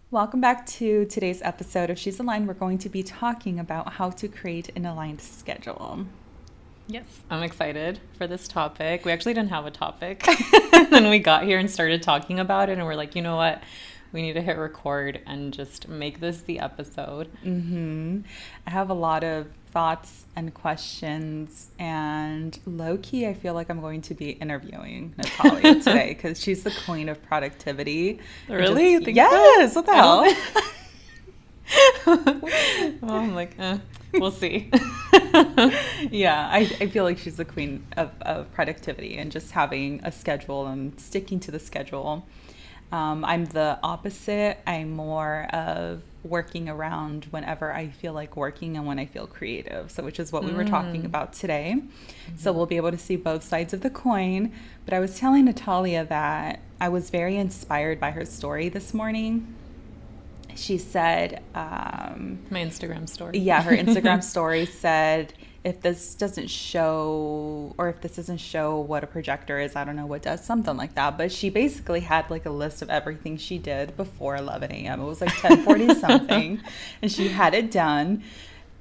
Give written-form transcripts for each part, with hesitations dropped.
Welcome back to today's episode of She's Aligned. We're going to be talking about how to create an aligned schedule. Yes, I'm excited for this topic. We actually didn't have a topic. Then we got here and started talking about it, and we're like, you know what? We need to hit record and just make this the episode. I have a lot of thoughts and questions, and low-key, I feel like I'm going to be interviewing Natalia today because she's the queen of productivity. Really? You think yes, so? What the hell? Well, I'm like, we'll see. Yeah, I feel like she's the queen of productivity and just having a schedule and sticking to the schedule. I'm the opposite. I'm more of working around whenever I feel like working and when I feel creative. So, which is what we were talking about today. So we'll be able to see both sides of the coin. But I was telling Natalia that I was very inspired by her story this morning. She said, My Instagram story. yeah, her Instagram story said, if this doesn't show, or if this doesn't show what a projector is, I don't know what does, something like that. But she basically had like a list of everything she did before 11 a.m. It was like 10:40 something, and she had it done.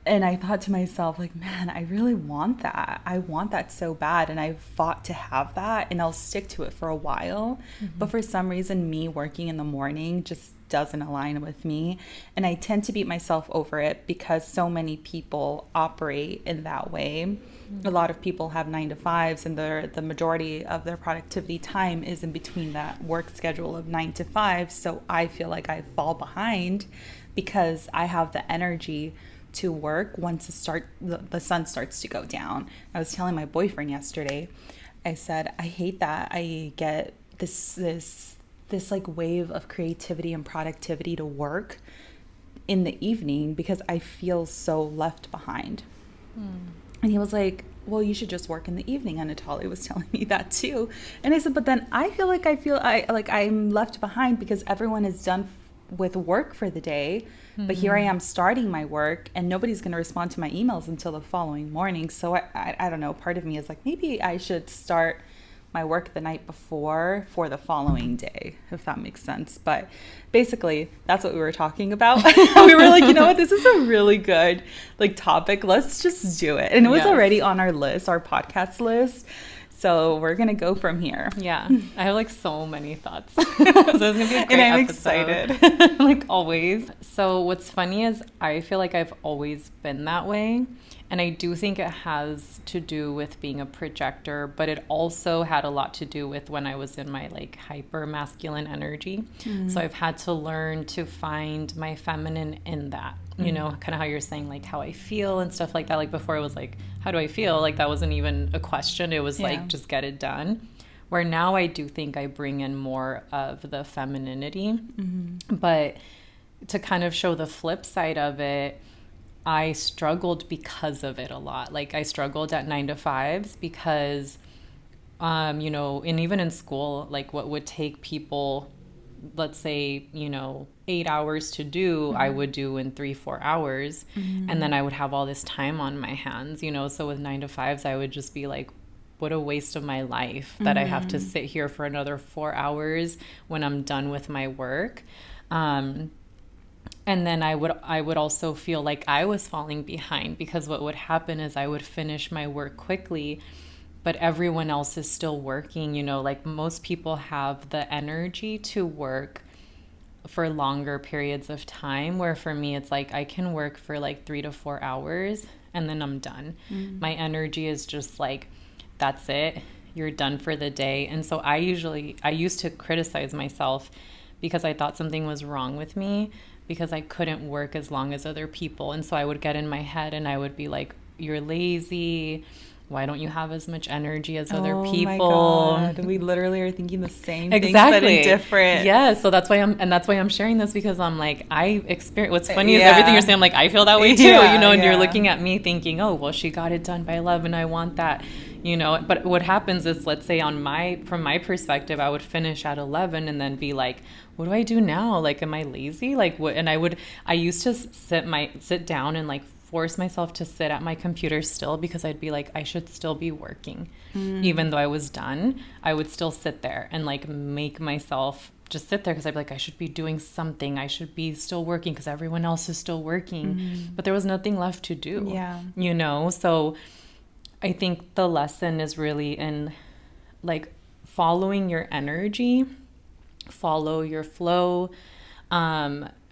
And I thought to myself, like, man, I really want that. I want that so bad. And I've fought to have that, and I'll stick to it for a while. But for some reason, me working in the morning just doesn't align with me. And I tend to beat myself over it because so many people operate in that way. A lot of people have 9 to 5s, and the majority of their productivity time is in between that work schedule of 9 to 5. So I feel like I fall behind because I have the energy to work once the sun starts to go down. I was telling my boyfriend yesterday, I said, I hate that I get this like wave of creativity and productivity to work in the evening because I feel so left behind. And he was like, well, you should just work in the evening. And Natalia was telling me that too. And I said, but then I feel like I'm left behind because everyone is done with work for the day. But here I am starting my work, and nobody's going to respond to my emails until the following morning. So I don't know. Part of me is like, maybe I should start my work the night before for the following day, if that makes sense. But basically, that's what we were talking about. We were like, you know what? This is a really good like topic. Let's just do it. And it was already on our list, our podcast list. So we're going to go from here. Yeah, I have like so many thoughts. So it's going to be a great And I'm episode. excited. Like always. So what's funny is I feel like I've always been that way. And I do think it has to do with being a projector, but it also had a lot to do with when I was in my like hyper masculine energy. So I've had to learn to find my feminine in that. You know, kind of how you're saying, like, how I feel and stuff like that. Like, before it was like, how do I feel? Like, that wasn't even a question. It was like, just get it done. Where now I do think I bring in more of the femininity. But to kind of show the flip side of it, I struggled because of it a lot. Like, I struggled at 9 to 5s because, you know, and even in school, like, what would take people, let's say, you know, 8 hours to do, I would do in 3-4 hours. And then I would have all this time on my hands, you know. So with 9 to 5s, I would just be like, what a waste of my life that I have to sit here for another 4 hours when I'm done with my work. And then I would also feel like I was falling behind, because what would happen is I would finish my work quickly, but everyone else is still working. You know, like, most people have the energy to work for longer periods of time, where for me it's like I can work for like 3 to 4 hours and then I'm done. My energy is just like, that's it, you're done for the day. And so I used to criticize myself because I thought something was wrong with me because I couldn't work as long as other people. And so I would get in my head and I would be like, you're lazy, why don't you have as much energy as other people? Oh my God. We literally are thinking the same things, Exactly. but in different. Yeah, so that's why I'm sharing this, because I'm like, I experience, what's funny is everything you're saying, I'm like, I feel that way too, you know, and you're looking at me thinking, oh, well, she got it done by 11, I want that, you know. But what happens is, let's say from my perspective, I would finish at 11 and then be like, what do I do now? Like, am I lazy? Like, what? And I used to sit down and like force myself to sit at my computer still, because I'd be like, I should still be working. Even though I was done, I would still sit there and like make myself just sit there because I'd be like, I should be doing something. I should be still working because everyone else is still working. But there was nothing left to do. Yeah. You know? So I think the lesson is really in like following your energy, follow your flow.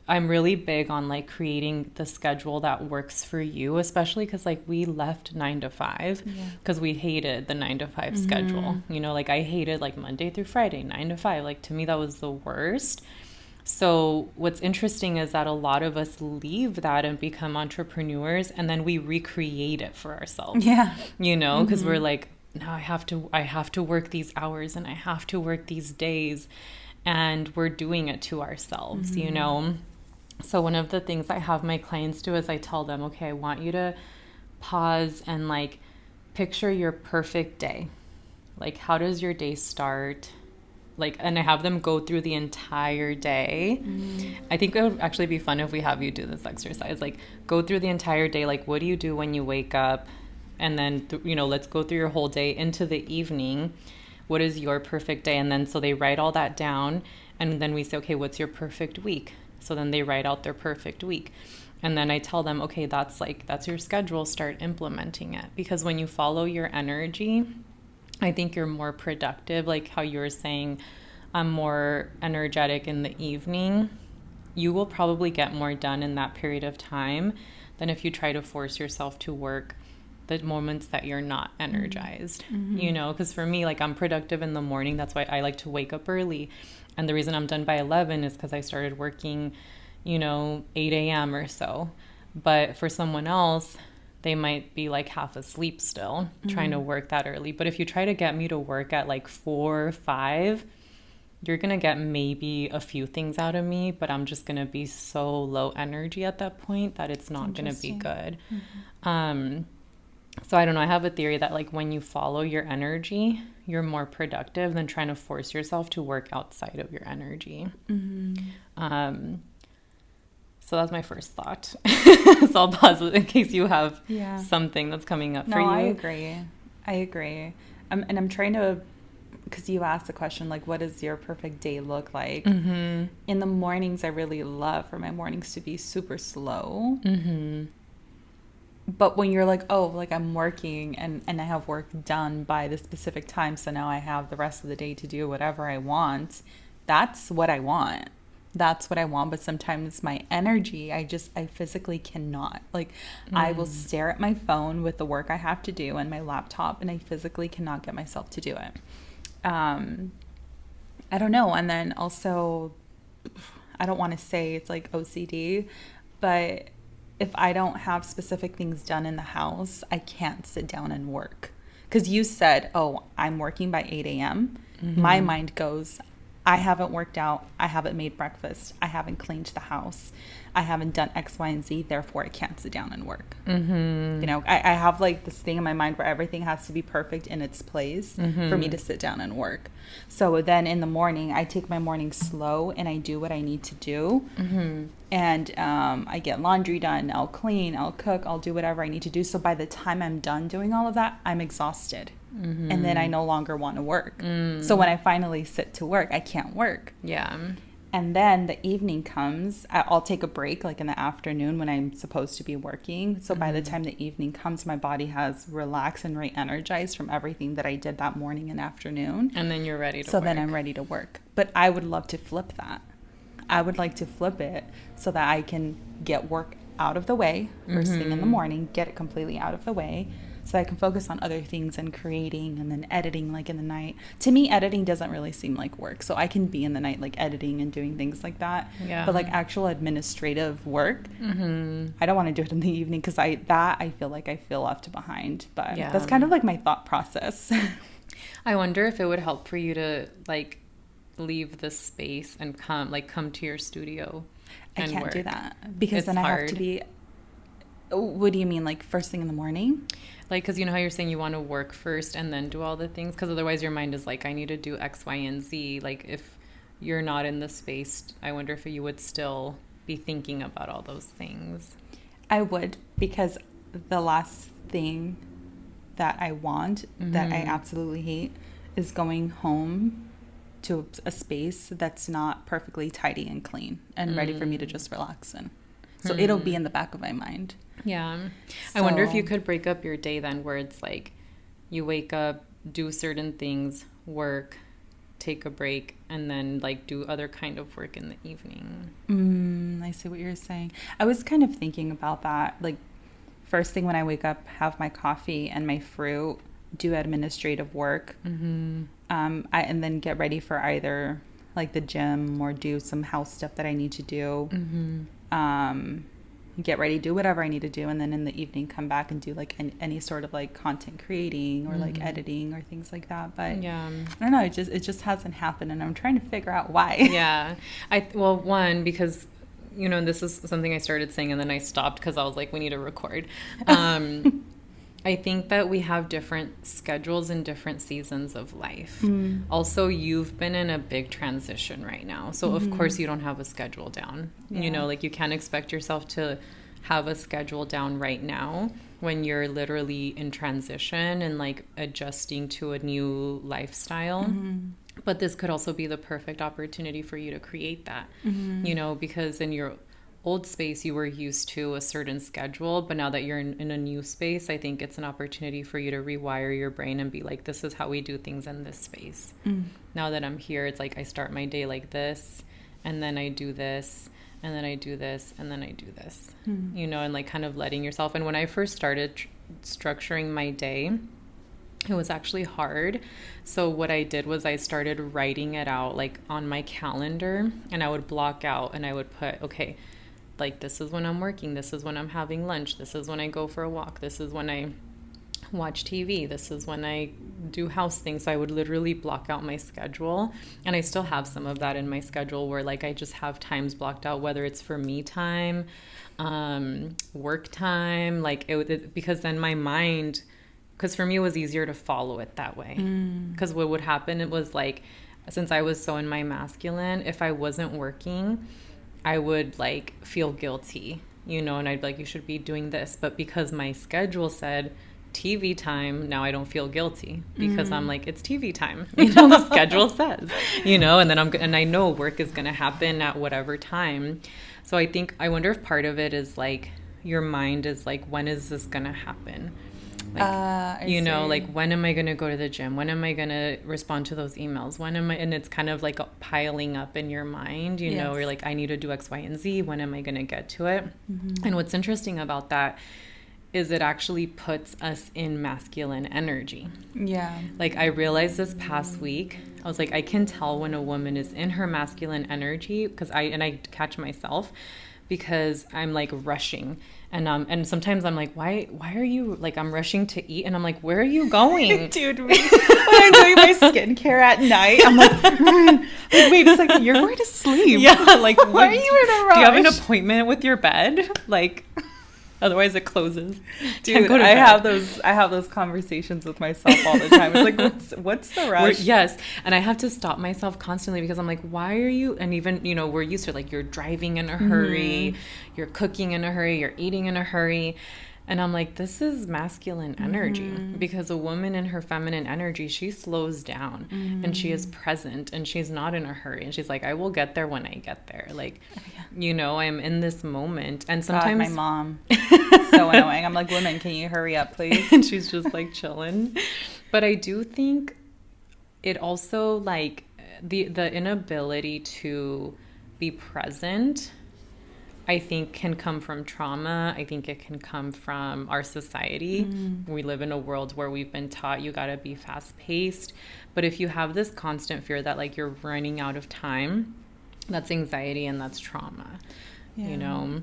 I'm really big on like creating the schedule that works for you, especially because like we left 9 to 5 because we hated the 9 to 5 schedule. You know, like I hated like Monday through Friday, 9 to 5. Like to me, that was the worst. So what's interesting is that a lot of us leave that and become entrepreneurs, and then we recreate it for ourselves. Yeah. You know, because we're like, now I have to work these hours and I have to work these days, and we're doing it to ourselves, you know. So one of the things I have my clients do is I tell them, okay, I want you to pause and like picture your perfect day. Like, how does your day start? Like, and I have them go through the entire day. I think it would actually be fun if we have you do this exercise. Like, go through the entire day. Like, what do you do when you wake up? And then, you know, let's go through your whole day into the evening. What is your perfect day? And then so they write all that down. And then we say, okay, what's your perfect week? So then they write out their perfect week. And then I tell them, okay, that's your schedule. Start implementing it. Because when you follow your energy, I think you're more productive. Like how you were saying, I'm more energetic in the evening. You will probably get more done in that period of time than if you try to force yourself to work the moments that you're not energized, you know, because for me, like I'm productive in the morning. That's why I like to wake up early. And the reason I'm done by 11 is because I started working, you know, 8 a.m. or so. But for someone else, they might be like half asleep still trying to work that early. But if you try to get me to work at like 4 or 5, you're going to get maybe a few things out of me, but I'm just going to be so low energy at that point that it's not going to be good. So I don't know. I have a theory that like when you follow your energy, you're more productive than trying to force yourself to work outside of your energy. So that's my first thought. So I'll pause it in case you have something that's coming up for you. No, I agree. And I'm trying to, because you asked the question, like, what does your perfect day look like? In the mornings, I really love for my mornings to be super slow. But when you're like, oh, like I'm working and I have work done by the specific time, so now I have the rest of the day to do whatever I want, that's what I want. That's what I want. But sometimes my energy, I physically cannot. Like, I will stare at my phone with the work I have to do and my laptop, and I physically cannot get myself to do it. I don't know. And then also, I don't want to say it's like OCD, but if I don't have specific things done in the house, I can't sit down and work. Because you said, oh, I'm working by 8 a.m. My mind goes, I haven't worked out. I haven't made breakfast. I haven't cleaned the house. I haven't done X, Y, and Z. Therefore, I can't sit down and work. You know, I have like this thing in my mind where everything has to be perfect in its place for me to sit down and work. So then in the morning, I take my morning slow and I do what I need to do. And I get laundry done. I'll clean. I'll cook. I'll do whatever I need to do. So by the time I'm done doing all of that, I'm exhausted. And then I no longer want to work. So when I finally sit to work, I can't work. Yeah. And then the evening comes, I'll take a break like in the afternoon when I'm supposed to be working. So by the time the evening comes, my body has relaxed and re-energized from everything that I did that morning and afternoon. And then you're ready to work. So then I'm ready to work. But I would love to flip that. I would like to flip it so that I can get work out of the way first thing in the morning, get it completely out of the way, so I can focus on other things and creating and then editing like in the night. To me, editing doesn't really seem like work. So I can be in the night like editing and doing things like that. Yeah. But like actual administrative work, I don't want to do it in the evening because I feel like I feel left behind. But that's kind of like my thought process. I wonder if it would help for you to like leave the space and come to your studio and I can't work. do that because It's then I hard. have to be. What do you mean, like first thing in the morning? Like, because you know how you're saying you want to work first and then do all the things? Because otherwise your mind is like, I need to do X, Y, and Z. Like, if you're not in the space, I wonder if you would still be thinking about all those things. I would, because the last thing that I want, that I absolutely hate, is going home to a space that's not perfectly tidy and clean and ready for me to just relax in. So it'll be in the back of my mind. Yeah. So, I wonder if you could break up your day then, where it's like you wake up, do certain things, work, take a break, and then like do other kind of work in the evening. I see what you're saying. I was kind of thinking about that. Like, first thing when I wake up, have my coffee and my fruit, do administrative work, and then get ready for either like the gym or do some house stuff that I need to do. Get ready, do whatever I need to do, and then in the evening come back and do like any sort of like content creating or like editing or things like that. But Yeah. I don't know, it just hasn't happened, and I'm trying to figure out why. Yeah. Well, one, because, you know, this is something I started saying and then I stopped because I was like, we need to record. I think that we have different schedules in different seasons of life. Also, you've been in a big transition right now. So, of course, you don't have a schedule down. Yeah. You know, like you can't expect yourself to have a schedule down right now when you're literally in transition and like adjusting to a new lifestyle. But this could also be the perfect opportunity for you to create that, you know, because in your old space, you were used to a certain schedule, but now that you're in a new space, I think it's an opportunity for you to rewire your brain and be like, this is how we do things in this space. Now that I'm here, it's like I start my day like this, and then I do this, and then I do this, and then I do this, you know, and like kind of letting yourself. And when I first started structuring my day, it was actually hard. So what I did was I started writing it out like on my calendar, and I would block out and I would put, okay, like this is when I'm working, this is when I'm having lunch, this is when I go for a walk, this is when I watch TV, this is when I do house things. So I would literally block out my schedule, and I still have some of that in my schedule where like I just have times blocked out, whether it's for me time, work time, like because then my mind, because for me it was easier to follow it that way, because what would happen, it was like, since I was so in my masculine, if I wasn't working, I would like feel guilty, you know, and I'd be like, you should be doing this. But because my schedule said TV time, now I don't feel guilty because I'm like, it's TV time, you know, the schedule says, you know, and then and I know work is going to happen at whatever time. So I wonder if part of it is like your mind is like, when is this going to happen? Like, you know, like, when am I going to go to the gym? When am I going to respond to those emails? And it's kind of like piling up in your mind, you know, you're like, I need to do X, Y, and Z. When am I going to get to it? And what's interesting about that is it actually puts us in masculine energy. Yeah. Like, I realized this past week, I was like, I can tell when a woman is in her masculine energy, because I catch myself because I'm like rushing. And sometimes I'm like, why are you, like, I'm rushing to eat, and I'm like, where are you going? Dude, when I'm doing my skincare at night, I'm like, wait a second, you're going to sleep. Yeah, like, why are you in a rush? Do you have an appointment with your bed? Like, otherwise it closes. Dude, I have those conversations with myself all the time. It's like, what's the rush? Yes. And I have to stop myself constantly because I'm like, why are you? And even, you know, we're used to, like, you're driving in a hurry, you're cooking in a hurry, you're eating in a hurry. And I'm like, this is masculine energy, because a woman in her feminine energy, she slows down and she is present and she's not in a hurry. And she's like, I will get there when I get there. Like, you know, I'm in this moment. And sometimes my mom, so annoying. I'm like, woman, can you hurry up, please? And she's just like chilling. But I do think it also, like, the inability to be present, I think, can come from trauma. I think it can come from our society. We live in a world where we've been taught you got to be fast paced. But if you have this constant fear that, like, you're running out of time, that's anxiety and that's trauma, you know?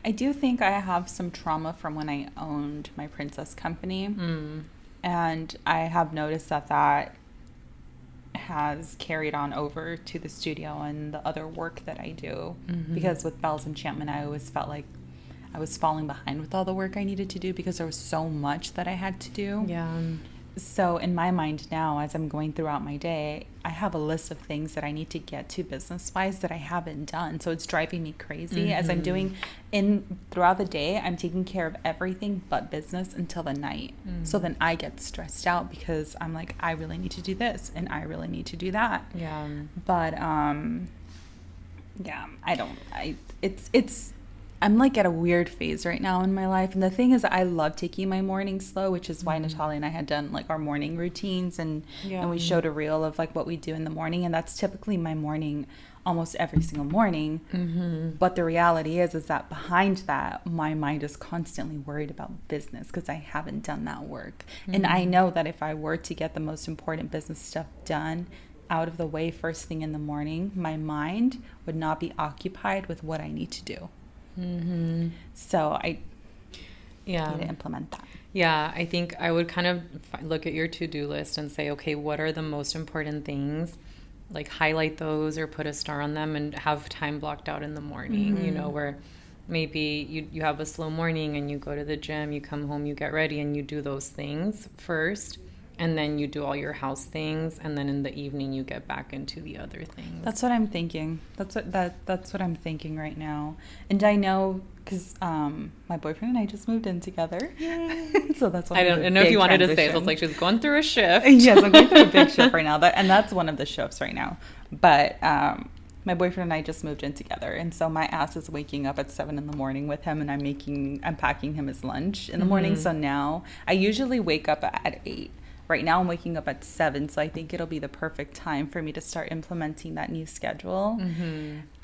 I do think I have some trauma from when I owned my princess company. And I have noticed that has carried on over to the studio and the other work that I do, because with Belle's Enchantment, I always felt like I was falling behind with all the work I needed to do because there was so much that I had to do. So in my mind now, as I'm going throughout my day, I have a list of things that I need to get to business wise that I haven't done. So it's driving me crazy as I'm doing throughout the day. I'm taking care of everything but business until the night. So then I get stressed out because I'm like, I really need to do this and I really need to do that. Yeah. But yeah, I'm like at a weird phase right now in my life. And the thing is, I love taking my morning slow, which is why Natalia and I had done like our morning routines and we showed a reel of like what we do in the morning. And that's typically my morning almost every single morning. But the reality is that behind that, my mind is constantly worried about business because I haven't done that work. And I know that if I were to get the most important business stuff done out of the way first thing in the morning, my mind would not be occupied with what I need to do. So I need to implement that. Yeah, I think I would kind of look at your to-do list and say, okay, what are the most important things? Like highlight those or put a star on them and have time blocked out in the morning, you know, where maybe you have a slow morning and you go to the gym, you come home, you get ready and you do those things first. And then you do all your house things, and then in the evening you get back into the other things. That's what I'm thinking. That's what I'm thinking right now. And I know because my boyfriend and I just moved in together, so that's one. I don't know if you wanted to say it. So it's like she's going through a shift. Yes, I'm going through a big shift right now. And that's one of the shifts right now. But my boyfriend and I just moved in together, and so my ass is waking up at 7 a.m. with him, and I'm packing him his lunch in the morning. So now I usually wake up at 8. Right now I'm waking up at 7, so I think it'll be the perfect time for me to start implementing that new schedule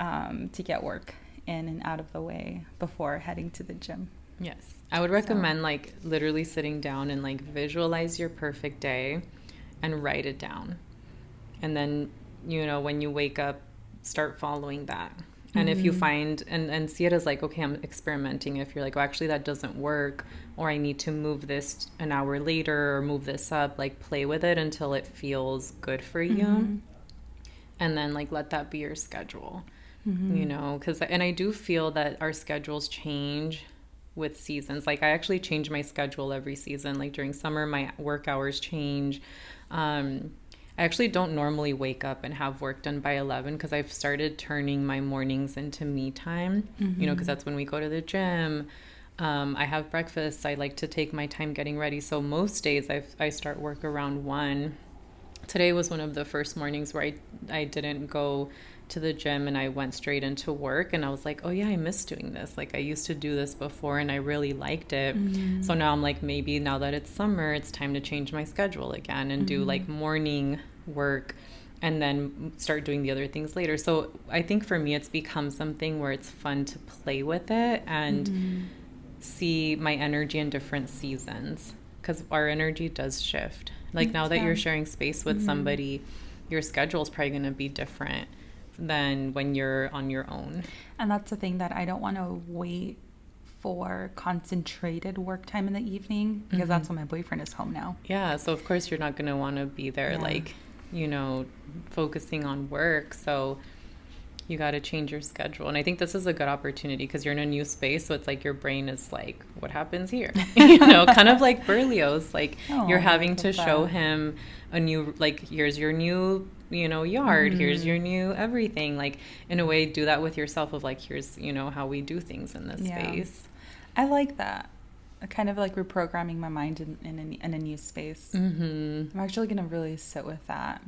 to get work in and out of the way before heading to the gym. Yes. I would recommend like literally sitting down and like visualize your perfect day and write it down. And then, you know, when you wake up, start following that. And if you find and see it as like, okay, I'm experimenting. If you're like, oh, actually that doesn't work, or I need to move this an hour later or move this up, like play with it until it feels good for you. And then like let that be your schedule, you know, and I do feel that our schedules change with seasons. Like I actually change my schedule every season. Like during summer, my work hours change. I actually don't normally wake up and have work done by 11 because I've started turning my mornings into me time, you know, because that's when we go to the gym. I have breakfast. I like to take my time getting ready. So most days I start work around 1. Today was one of the first mornings where I didn't go to the gym and I went straight into work, and I was like, oh yeah, I miss doing this. Like I used to do this before and I really liked it. So now I'm like, maybe now that it's summer, it's time to change my schedule again and do like morning work and then start doing the other things later. So I think for me, it's become something where it's fun to play with it and see my energy in different seasons, because our energy does shift. Like now that you're sharing space with somebody, your schedule is probably going to be different than when you're on your own. And that's the thing, that I don't want to wait for concentrated work time in the evening because that's when my boyfriend is home now. Yeah, so of course you're not going to want to be there like, you know, focusing on work. So you got to change your schedule. And I think this is a good opportunity because you're in a new space. So it's like your brain is like, what happens here? You know, kind of like Berlioz. Like you're having to show him a new, like, here's your new, you know, yard. Here's your new everything. Like in a way, do that with yourself of like, here's, you know, how we do things in this space. I like that. Kind of like reprogramming my mind in a new space. I'm actually going to really sit with that.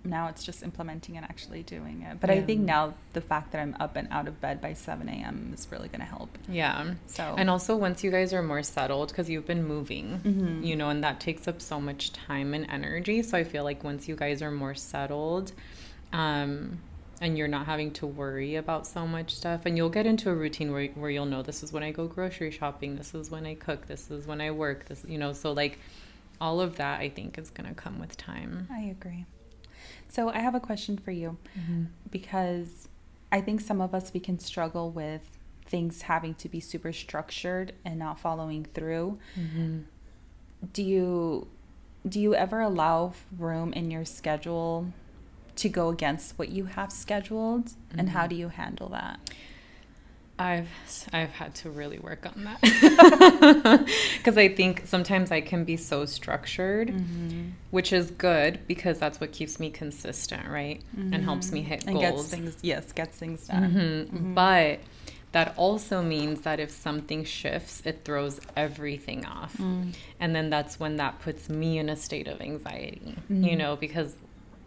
Now it's just implementing and actually doing it. But I think now the fact that I'm up and out of bed by 7 a.m. is really going to help. Yeah. So, and also once you guys are more settled, because you've been moving, you know, and that takes up so much time and energy. So I feel like once you guys are more settled, and you're not having to worry about so much stuff, and you'll get into a routine where you'll know, this is when I go grocery shopping, this is when I cook, this is when I work, this, you know, so like all of that I think is going to come with time. I agree. So I have a question for you, because I think some of us, we can struggle with things having to be super structured and not following through. Do you ever allow room in your schedule to go against what you have scheduled, and how do you handle that? I've I've had to really work on that because I think sometimes I can be so structured, which is good because that's what keeps me consistent, right? And helps me hit And goals. gets things done. But that also means that if something shifts, it throws everything off. And then that's when that puts me in a state of anxiety, you know, because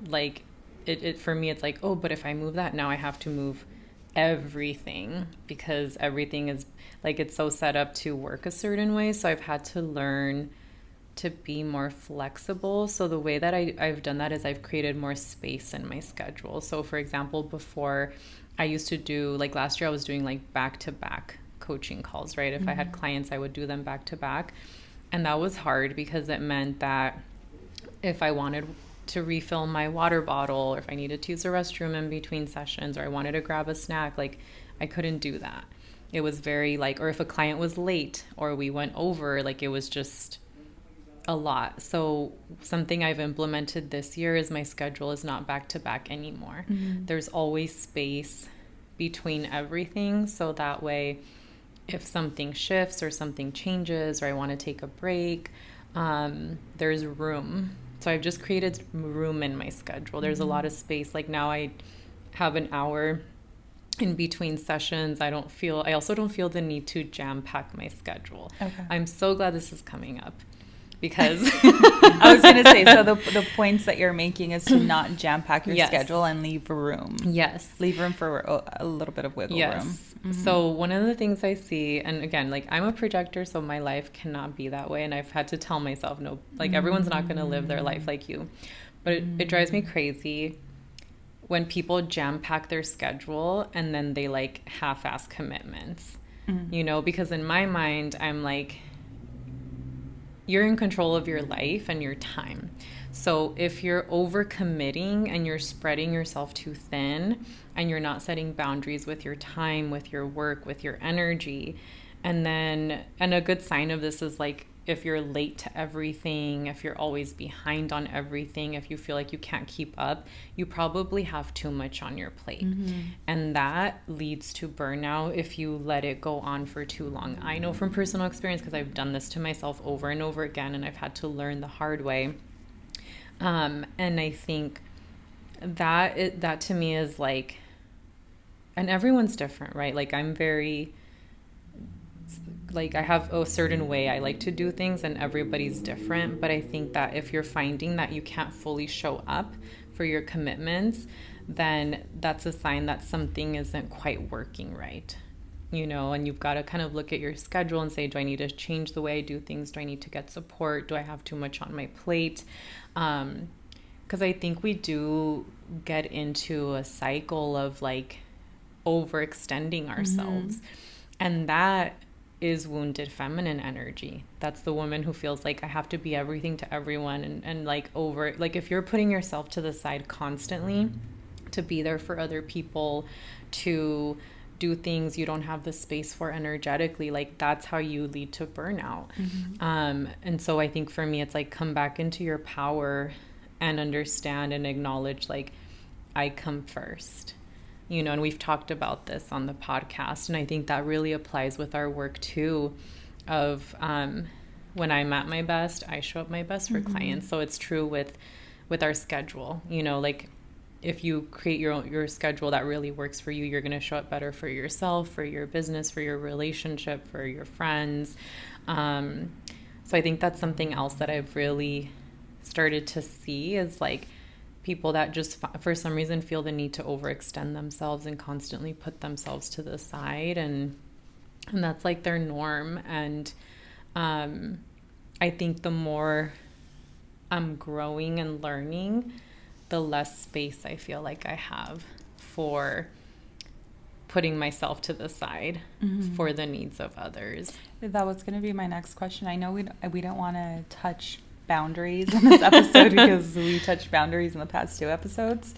like it for me, it's like, oh, but if I move that, now I have to move everything because everything is like it's so set up to work a certain way. So I've had to learn to be more flexible. So the way that I've done that is I've created more space in my schedule. So for example, before I used to do like last year I was doing like back-to-back coaching calls, right? If I had clients, I would do them back to back. And that was hard because it meant that if I wanted to refill my water bottle or if I needed to use the restroom in between sessions or I wanted to grab a snack, like I couldn't do that. It was very like, or if a client was late or we went over, like it was just a lot. So something I've implemented this year is my schedule is not back to back anymore. There's always space between everything. So that way, if something shifts or something changes or I want to take a break, there's room. So I've just created room in my schedule. There's a lot of space. Like now I have an hour in between sessions. I also don't feel the need to jam pack my schedule. Okay. I'm so glad this is coming up because I was going to say, so the points that you're making is to not jam pack your Yes. schedule and leave room. Yes. Leave room for a little bit of wiggle room. So one of the things I see, and again, like I'm a projector, so my life cannot be that way. And I've had to tell myself, no, like everyone's not going to live their life like you. But it drives me crazy when people jam pack their schedule and then they like half-ass commitments, you know, because in my mind, I'm like, you're in control of your life and your time. So if you're overcommitting and you're spreading yourself too thin and you're not setting boundaries with your time, with your work, with your energy, and a good sign of this is like if you're late to everything, if you're always behind on everything, if you feel like you can't keep up, you probably have too much on your plate. And that leads to burnout if you let it go on for too long. I know from personal experience because I've done this to myself over and over again and I've had to learn the hard way. And I think that to me is like, and everyone's different, right? Like I'm very, like I have a certain way I like to do things and everybody's different. But I think that if you're finding that you can't fully show up for your commitments, then that's a sign that something isn't quite working right. You know, and you've got to kind of look at your schedule and say, do I need to change the way I do things? Do I need to get support? Do I have too much on my plate? Because I think we do get into a cycle of like overextending ourselves. And that is wounded feminine energy. That's the woman who feels like I have to be everything to everyone and like over, like if you're putting yourself to the side constantly to be there for other people, to do things you don't have the space for energetically, like that's how you lead to burnout. And so I think for me, it's like come back into your power and understand and acknowledge like I come first. You know, and we've talked about this on the podcast, and I think that really applies with our work too of when I'm at my best, I show up my best for clients. So it's true with our schedule, you know, like if you create your schedule that really works for you, you're going to show up better for yourself, for your business, for your relationship, for your friends. So I think that's something else that I've really started to see is like people that just for some reason feel the need to overextend themselves and constantly put themselves to the side, and that's like their norm. And I think the more I'm growing and learning, the less space I feel like I have for putting myself to the side for the needs of others. That was going to be my next question. I know we don't want to touch boundaries in this episode because we touched boundaries in the past 2 episodes,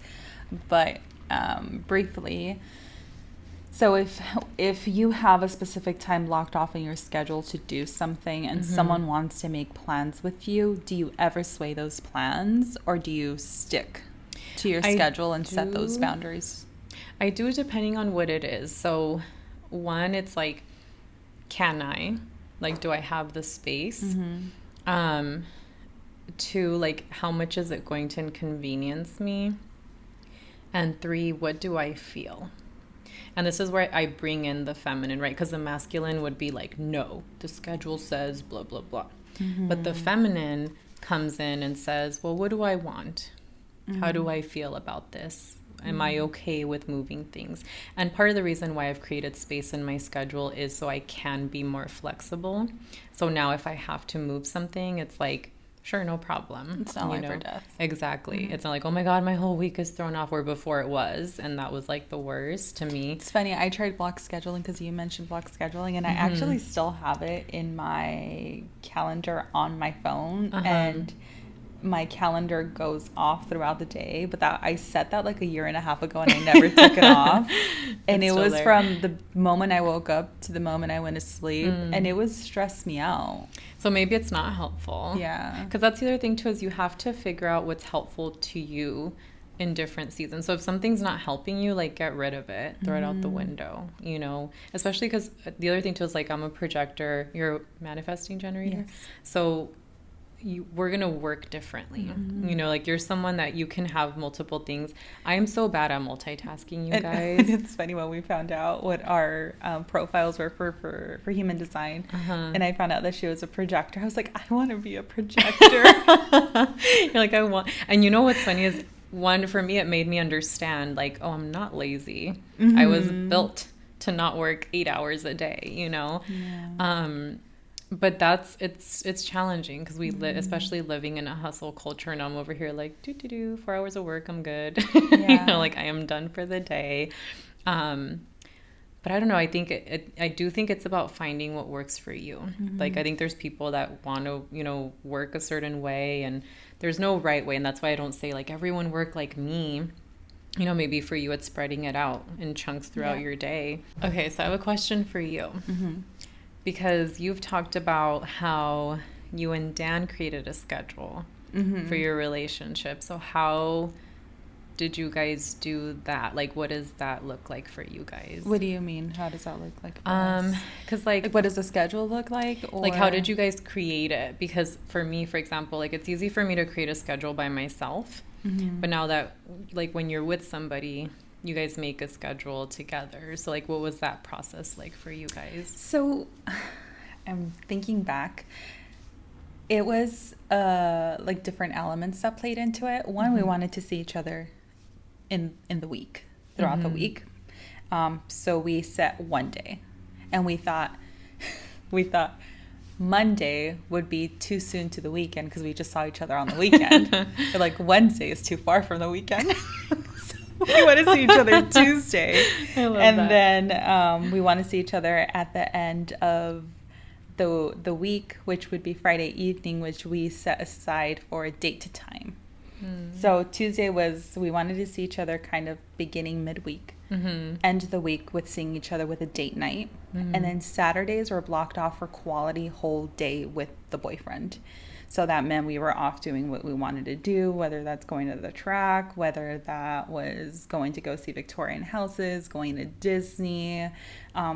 but briefly, so if you have a specific time blocked off in your schedule to do something and someone wants to make plans with you, do you ever sway those plans or do you stick to your schedule and set those boundaries? I do, depending on what it is. So one, it's like, can I? Like, do I have the space? Two, like, how much is it going to inconvenience me? And three, what do I feel? And this is where I bring in the feminine, right? Because the masculine would be like, no, the schedule says blah, blah, blah. But the feminine comes in and says, well, what do I want? How do I feel about this? Am I okay with moving things? And part of the reason why I've created space in my schedule is so I can be more flexible. So now if I have to move something, it's like, sure, no problem. It's not life or death. Exactly. It's not like, oh my God, my whole week is thrown off, where before it was. And that was like the worst to me. It's funny. I tried block scheduling because you mentioned block scheduling, and I actually still have it in my calendar on my phone. And my calendar goes off throughout the day, but that I set that like a year and a half ago, and I never took it off. And it was from the moment I woke up to the moment I went to sleep, and it was stressed me out. So maybe it's not helpful. Yeah. Because that's the other thing too, is you have to figure out what's helpful to you in different seasons. So if something's not helping you, like, get rid of it, throw it out the window, you know, especially because the other thing too is, like, I'm a projector, you're a manifesting generator. Yes. So we're going to work differently. You know, like, you're someone that you can have multiple things. I am so bad at multitasking, you guys. It's funny, when we found out what our profiles were for human design, and I found out that she was a projector. I was like, I want to be a projector. You're like, I want. And you know what's funny is, one, for me, it made me understand, like, oh, I'm not lazy. I was built to not work 8 hours a day, you know? Yeah. But it's challenging because we especially living in a hustle culture, and I'm over here like, 4 hours of work, I'm good. You know, like, I am done for the day. But I don't know. I think I do think it's about finding what works for you. Like, I think there's people that want to, you know, work a certain way, and there's no right way. And that's why I don't say, like, everyone work like me. You know, maybe for you, it's spreading it out in chunks throughout your day. Okay, so I have a question for you. Because you've talked about how you and Dan created a schedule for your relationship. So how did you guys do that? Like, what does that look like for you guys? What do you mean? How does that look like for us? Because, like, what does the schedule look like? Or... like, how did you guys create it? Because for me, for example, like, it's easy for me to create a schedule by myself. But now that, like, when you're with somebody, you guys make a schedule together. So, like, what was that process like for you guys? So, I'm thinking back. It was like different elements that played into it. One, we wanted to see each other in the week, throughout the week. So we set one day, and we thought Monday would be too soon to the weekend because we just saw each other on the weekend. But, like, Wednesday is too far from the weekend. We want to see each other Tuesday. I love that. Then we want to see each other at the end of the week, which would be Friday evening, which we set aside for a date to time. So Tuesday was, we wanted to see each other kind of beginning midweek. End of the week with seeing each other with a date night. And then Saturdays were blocked off for quality whole day with the boyfriend. So that meant we were off doing what we wanted to do, whether that's going to the track, whether that was going to go see Victorian houses, going to Disney,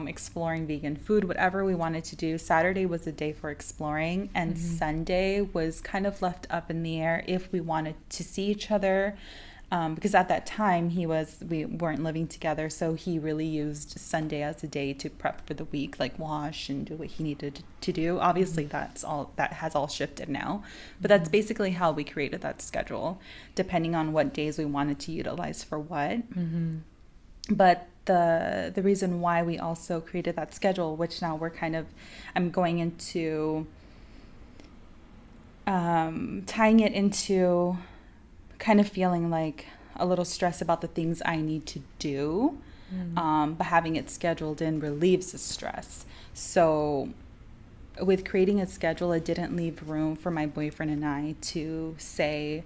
exploring vegan food, whatever we wanted to do. Saturday was a day for exploring, and Sunday was kind of left up in the air if we wanted to see each other. Because at that time we weren't living together, so he really used Sunday as a day to prep for the week, like wash and do what he needed to do. Obviously, that has all shifted now, but that's basically how we created that schedule, depending on what days we wanted to utilize for what. But the reason why we also created that schedule, which now I'm going into tying it into kind of feeling like a little stress about the things I need to do, but having it scheduled in relieves the stress. So with creating a schedule, it didn't leave room for my boyfriend and I to say,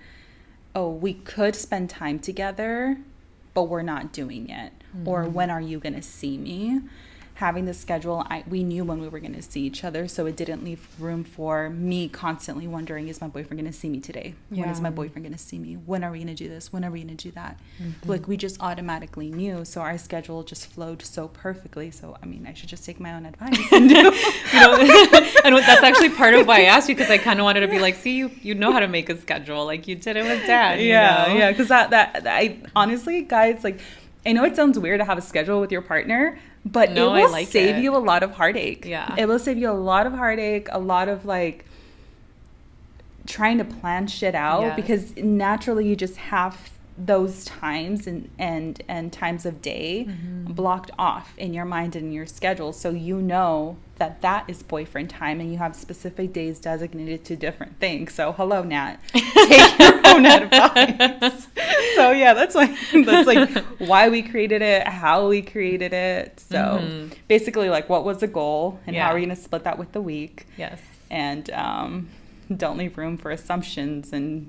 oh, we could spend time together, but we're not doing it. Or when are you going to see me? having the schedule, we knew when we were going to see each other, so it didn't leave room for me constantly wondering, is my boyfriend going to see me today? When is my boyfriend going to see me? When are we going to do this? When are we going to do that? Like, we just automatically knew, so our schedule just flowed so perfectly. So I mean, I should just take my own advice and do, and that's actually part of why I asked you, because I kind of wanted to be like, see, you know how to make a schedule, like you did it with Dad. Yeah, because that I honestly, guys, like, I know it sounds weird to have a schedule with your partner, but it will save you a lot of heartache. Yeah. It will save you a lot of heartache, a lot of like trying to plan shit out, because naturally you just have those times and times of day blocked off in your mind and your schedule, so you know that is boyfriend time, and you have specific days designated to different things. So hello, Nat, take your own advice. So yeah, that's like why we created it, how we created it. So basically, like, what was the goal and how are we going to split that with the week? Yes. And don't leave room for assumptions, and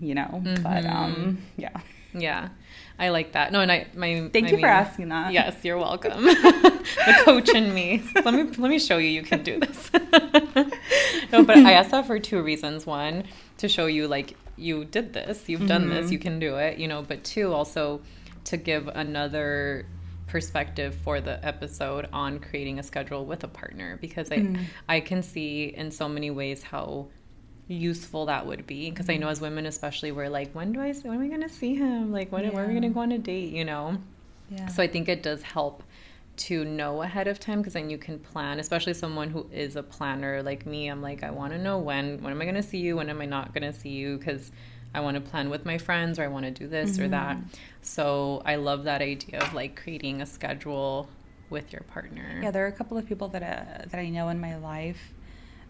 but yeah, I like that. No, and thank you for asking that. Yes, you're welcome. The coach in me. Let me show you can do this. No, but I asked that for two reasons. One, to show you, like, you did this, you've done this, you can do it, but two, also to give another perspective for the episode on creating a schedule with a partner, because I can see in so many ways how useful that would be, because I know as women especially, we're like, when are we going to see him, like when are we going to go on a date, so I think it does help to know ahead of time, because then you can plan, especially someone who is a planner like me. I'm like, I want to know when am I going to see you, when am I not going to see you, because I want to plan with my friends, or I want to do this or that. So I love that idea of like creating a schedule with your partner. Yeah, there are a couple of people that I know in my life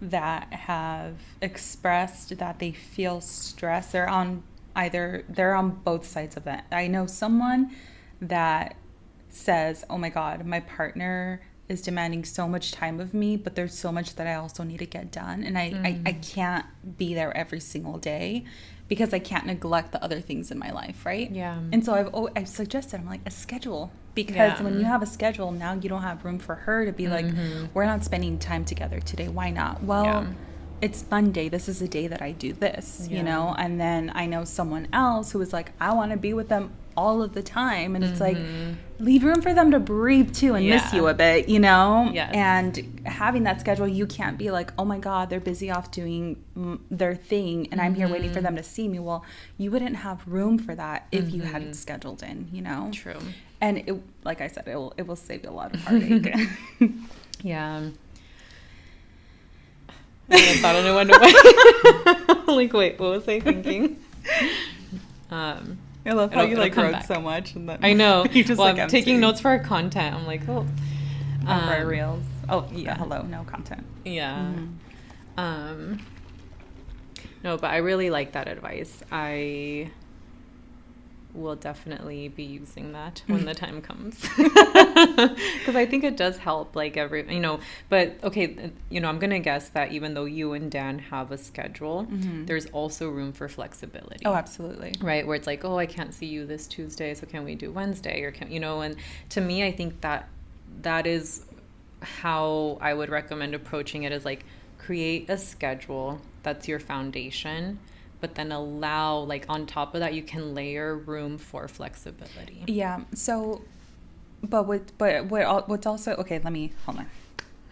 that have expressed that they feel stress. They're on both sides of that. I know someone that says, oh my God, my partner is demanding so much time of me, but there's so much that I also need to get done. And I can't be there every single day, because I can't neglect the other things in my life, right? Yeah. And so I've suggested, I'm like, a schedule. Because when you have a schedule, now you don't have room for her to be like, we're not spending time together today. Why not? Well, it's Monday. This is the day that I do this, And then I know someone else who is like, I want to be with them all of the time. And it's like, leave room for them to breathe too and miss you a bit, Yes. And having that schedule, you can't be like, oh my God, they're busy off doing their thing and I'm here waiting for them to see me. Well, you wouldn't have room for that if you had it scheduled in, True. And it, like I said, it will save you a lot of heartache. Yeah. I thought I knew when to wait. Like, wait, what was I thinking? I love how you like wrote so much, and then I know. You just I'm taking notes for our content. I'm like, oh, for our reels. Oh yeah, hello, no content. Yeah. No, but I really like that advice. I will definitely be using that when the time comes, because I think it does help, like, but okay, I'm gonna guess that even though you and Dan have a schedule, there's also room for flexibility. Oh, absolutely. Right, where it's like, oh, I can't see you this Tuesday, so can we do Wednesday, or and to me, I think that is how I would recommend approaching it, is like, create a schedule that's your foundation, but then allow, like, on top of that, you can layer room for flexibility. Yeah. So, what's also, okay, let me, hold on.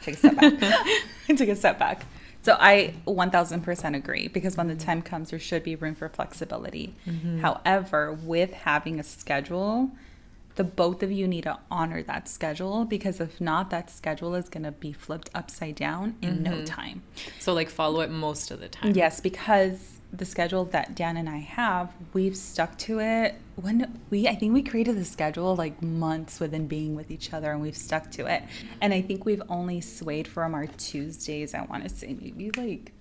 Take a step back. So I 1000% agree, because when the time comes, there should be room for flexibility. However, with having a schedule, the both of you need to honor that schedule, because if not, that schedule is going to be flipped upside down in no time. So, like, follow it most of the time. Yes, because the schedule that Dan and I have, we've stuck to it. I think we created the schedule like months within being with each other, and we've stuck to it. And I think we've only swayed from our Tuesdays, I want to say maybe like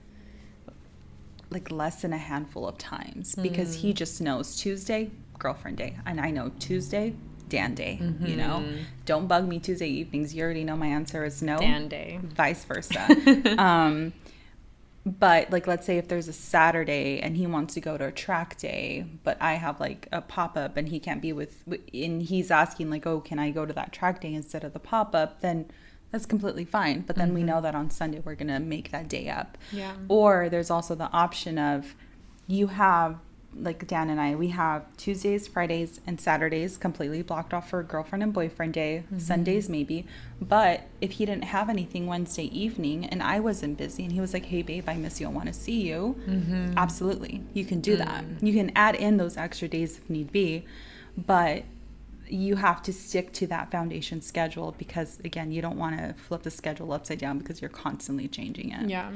less than a handful of times, because he just knows Tuesday, girlfriend day, and I know Tuesday, Dan day. Don't bug me Tuesday evenings. You already know my answer is no. Dan day. Vice versa. But, like, let's say if there's a Saturday and he wants to go to a track day, but I have, like, a pop-up and he can't be and he's asking, like, oh, can I go to that track day instead of the pop-up? Then that's completely fine. But then we know that on Sunday we're going to make that day up. Yeah. Or there's also the option of you have, like Dan and I, we have Tuesdays, Fridays, and Saturdays completely blocked off for girlfriend and boyfriend day, Sundays maybe. But if he didn't have anything Wednesday evening and I wasn't busy and he was like, hey, babe, I miss you, I want to see you. Absolutely. You can do that. You can add in those extra days if need be. But you have to stick to that foundation schedule because, again, you don't want to flip the schedule upside down because you're constantly changing it. Yeah.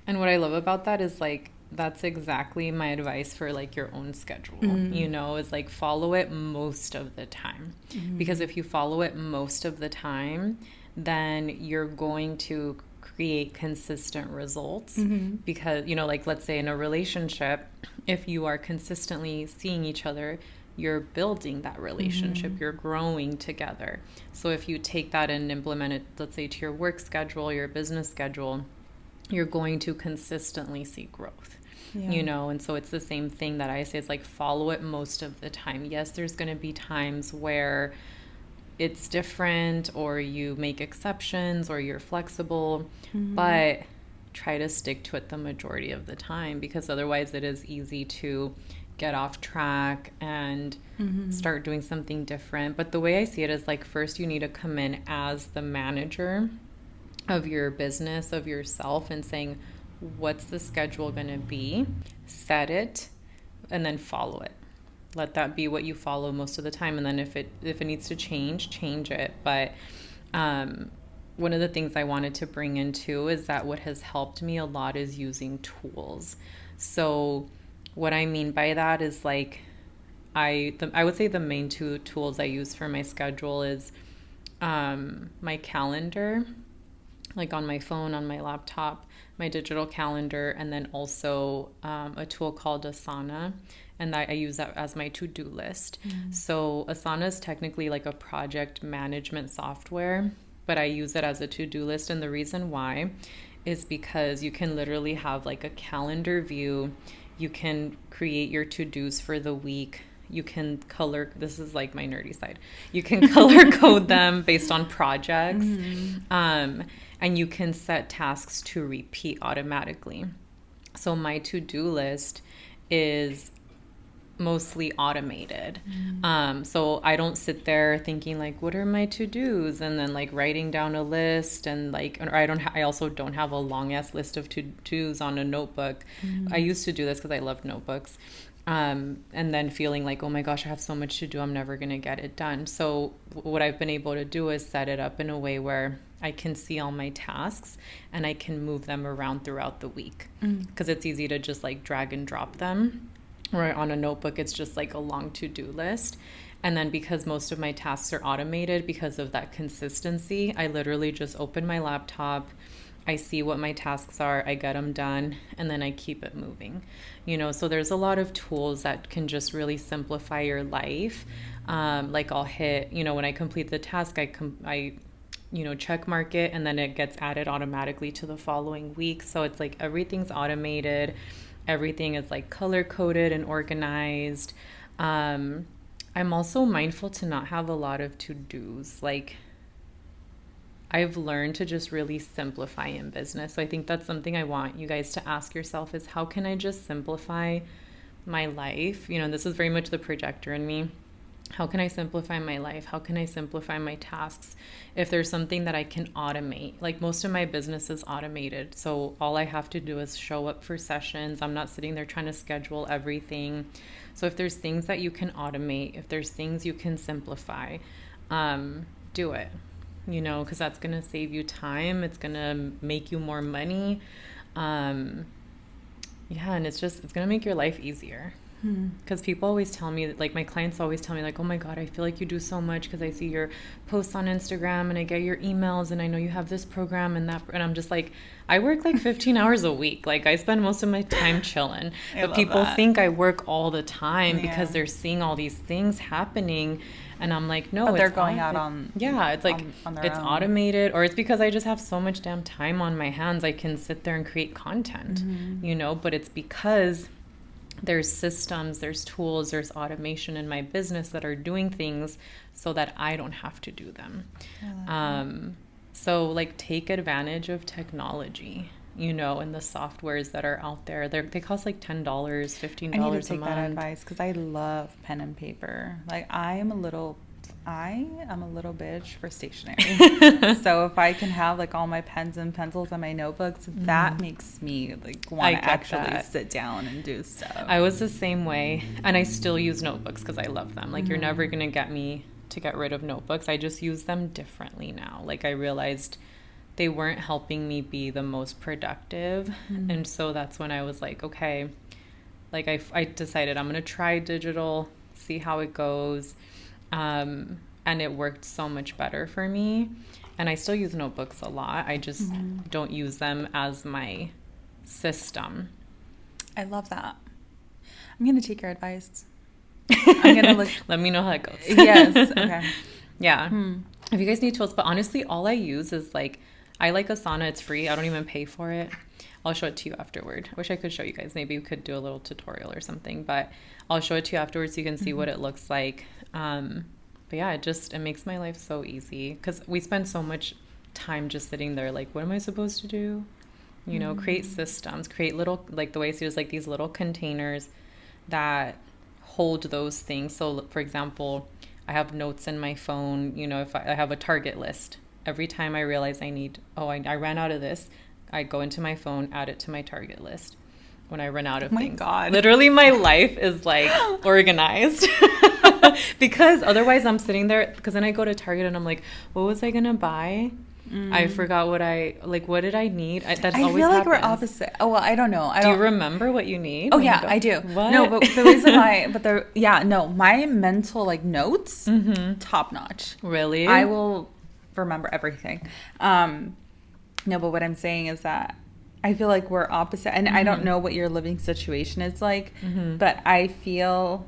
And what I love about that is like, that's exactly my advice for like your own schedule, you know, is like follow it most of the time. Because if you follow it most of the time, then you're going to create consistent results. Because, you know, like let's say in a relationship, if you are consistently seeing each other, you're building that relationship, you're growing together. So if you take that and implement it, let's say to your work schedule, your business schedule, you're going to consistently see growth, you know? And so it's the same thing that I say, it's like, follow it most of the time. Yes, there's going to be times where it's different or you make exceptions or you're flexible, but try to stick to it the majority of the time, because otherwise it is easy to get off track and start doing something different. But the way I see it is like, first you need to come in as the manager of your business, of yourself, and saying, what's the schedule going to be? Set it and then follow it. Let that be what you follow most of the time. And then if it needs to change it. But one of the things I wanted to bring in too is that what has helped me a lot is using tools. So what I mean by that is like, I would say the main two tools I use for my schedule is my calendar, like on my phone, on my laptop, my digital calendar, and then also a tool called Asana, and I use that as my to-do list. So Asana is technically like a project management software, but I use it as a to-do list, and the reason why is because you can literally have like a calendar view. You can create your to-dos for the week. You can color, this is like my nerdy side. You can color code them based on projects. And you can set tasks to repeat automatically. So my to-do list is mostly automated. So I don't sit there thinking like, what are my to-dos? And then like writing down a list, and like, or I also don't have a long ass list of to-dos on a notebook. I used to do this because I love notebooks. And then feeling like, oh my gosh, I have so much to do, I'm never going to get it done. So what I've been able to do is set it up in a way where I can see all my tasks and I can move them around throughout the week, because it's easy to just like drag and drop them. Or on a notebook, it's just like a long to-do list. And then because most of my tasks are automated because of that consistency, I literally just open my laptop, I see what my tasks are, I get them done, and then I keep it moving. You know, so there's a lot of tools that can just really simplify your life. Like I'll hit, you know, when I complete the task, I check mark it, and then it gets added automatically to the following week. So it's like everything's automated. Everything is like color coded and organized. I'm also mindful to not have a lot of to-dos. Like I've learned to just really simplify in business. So I think that's something I want you guys to ask yourself is, how can I just simplify my life? You know, this is very much the projector in me. How can I simplify my life? How can I simplify my tasks? If there's something that I can automate, like most of my business is automated. So all I have to do is show up for sessions. I'm not sitting there trying to schedule everything. So if there's things that you can automate, if there's things you can simplify, do it, you know, because that's going to save you time. It's going to make you more money. And it's going to make your life easier. Because people always tell me, like my clients always tell me like, oh my God, I feel like you do so much because I see your posts on Instagram and I get your emails and I know you have this program and that. And I'm just like, I work like 15 hours a week. Like I spend most of my time chilling. But people think I work all the time because they're seeing all these things happening. And I'm like, no, but they're going out on. Yeah, it's like on their it's own. automated, or it's because I just have so much damn time on my hands. I can sit there and create content, you know, but it's because there's systems, there's tools, there's automation in my business that are doing things so that I don't have to do them. So, like, take advantage of technology, you know, and the softwares that are out there. They cost like $10, I need to $15 a take that month. advice because I love pen and paper. Like I am a little bitch for stationery. So if I can have like all my pens and pencils and my notebooks, that makes me like I want to get actually that. sit down and do stuff. I was the same way, and I still use notebooks because I love them. Like, you're never going to get me to get rid of notebooks. I just use them differently now. Like, I realized they weren't helping me be the most productive. And so that's when I was like, okay, like I decided I'm going to try digital, see how it goes. And it worked so much better for me. And I still use notebooks a lot. I just don't use them as my system. I love that. I'm gonna take your advice. I'm gonna look. Let me know how it goes. Yes. Okay. Yeah. If you guys need tools, but honestly, all I use is like, I like Asana. It's free. I don't even pay for it. I'll show it to you afterward. I wish I could show you guys. Maybe we could do a little tutorial or something, but I'll show it to you afterwards so you can see what it looks like. But yeah, it makes my life so easy because we spend so much time just sitting there like, what am I supposed to do? You know, create systems, create little, like the way I see it is like these little containers that hold those things. So for example, I have notes in my phone, you know, if I have a target list, every time I realize I ran out of this, I go into my phone, add it to my target list. When I run out of things. God. Literally my life is like organized because otherwise I'm sitting there, because then I go to Target and I'm like, what was I going to buy? I forgot what did I need? That I always feel like happens. we're opposite. Oh, well, I don't know. Do you remember what you need? Oh, yeah, I do. What? No, but the reason why, my mental like notes, top notch. Really? I will remember everything. No, but what I'm saying is that I feel like we're opposite. And I don't know what your living situation is like, but I feel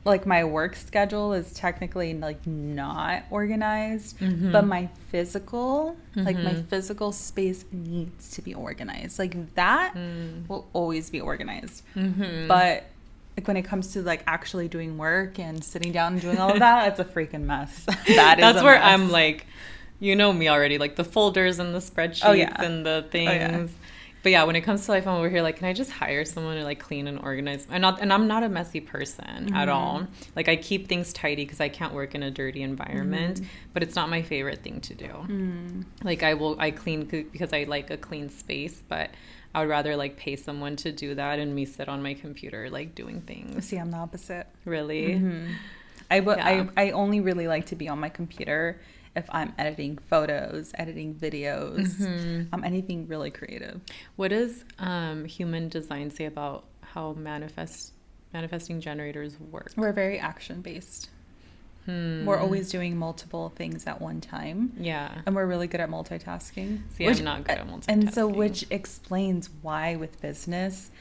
like my work schedule is technically like not organized, but my physical, like my physical space needs to be organized. Like that will always be organized. But like when it comes to like actually doing work and sitting down and doing all of that, it's a freaking mess. That's where mess. I'm like, you know me already, like the folders and the spreadsheets and the things. Yeah. But yeah, when it comes to life, I'm over here like, can I just hire someone to like clean and organize? And I'm not a messy person at all. Like I keep things tidy because I can't work in a dirty environment, but it's not my favorite thing to do. Like I clean because I like a clean space, but I would rather like pay someone to do that and me sit on my computer like doing things. See, I'm the opposite. Really? I only really like to be on my computer if I'm editing photos, editing videos, anything really creative. What does human design say about how manifesting generators work? We're very action-based. We're always doing multiple things at one time. Yeah. And we're really good at multitasking. See, I'm not good at multitasking. And so which explains why with business,